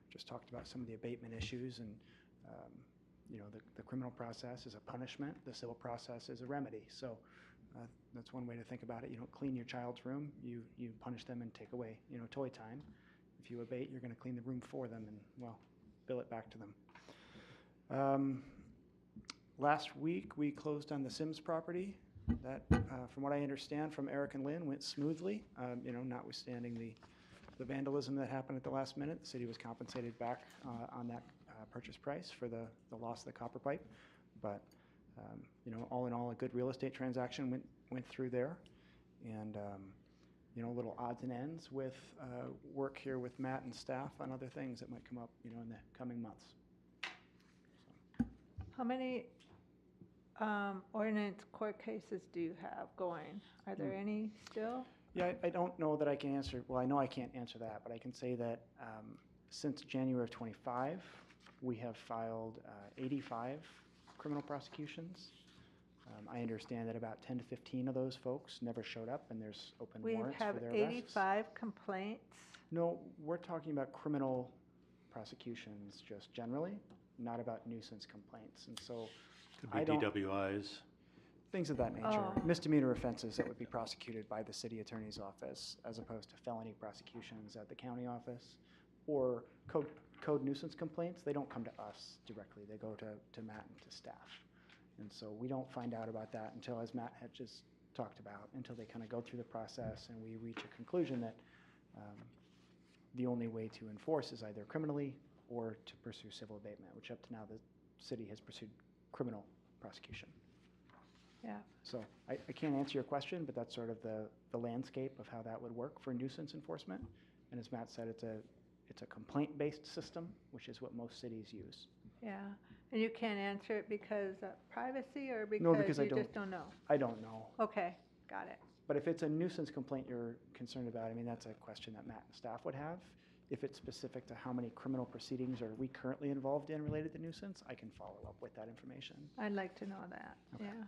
Just talked about some of the abatement issues, and the criminal process is a punishment, the civil process is a remedy. So that's one way to think about it. You don't clean your child's room, you punish them and take away toy time. If you abate, you're going to clean the room for them and, well, bill it back to them. Last week, we closed on the Sims property. That, from what I understand from Eric and Lynn, went smoothly. Notwithstanding the vandalism that happened at the last minute, the city was compensated back on that purchase price for the loss of the copper pipe. But, all in all, a good real estate transaction went through there. And, little odds and ends with work here with Matt and staff on other things that might come up, in the coming months. How many ordinance court cases do you have going? Are there any still? Yeah, I don't know that I can answer, well, I know I can't answer that, but I can say that since January of '25, we have filed 85 criminal prosecutions. I understand that about 10 to 15 of those folks never showed up, and there's open We warrants have for their arrests. 85 complaints. No, we're talking about criminal prosecutions just generally, not about nuisance complaints. And so could I be don't- DWIs. things of that nature, Oh. misdemeanor offenses that would be prosecuted by the city attorney's office as opposed to felony prosecutions at the county office, or code nuisance complaints. They don't come to us directly. They go to Matt and to staff. And so we don't find out about that until, as Matt had just talked about, until they kind of go through the process and we reach a conclusion that the only way to enforce is either criminally or to pursue civil abatement, which up to now the city has pursued criminal prosecution. Yeah. So I can't answer your question, but that's sort of the landscape of how that would work for nuisance enforcement. And as Matt said, it's a complaint-based system, which is what most cities use. Yeah. And you can't answer it because of privacy or No, because because I you don't- just don't know? I don't know. Okay, got it. But if it's a nuisance complaint you're concerned about, I mean, that's a question that Matt and staff would have. If it's specific to how many criminal proceedings are we currently involved in related to nuisance, I can follow up with that information. I'd like to know that, Okay. yeah.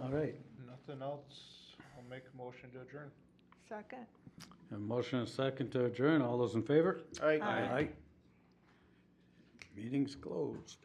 all right. Nothing else, I'll make a motion to adjourn. Second? A motion and a second to adjourn. All those in favor? Aye. Aye. Meeting's closed.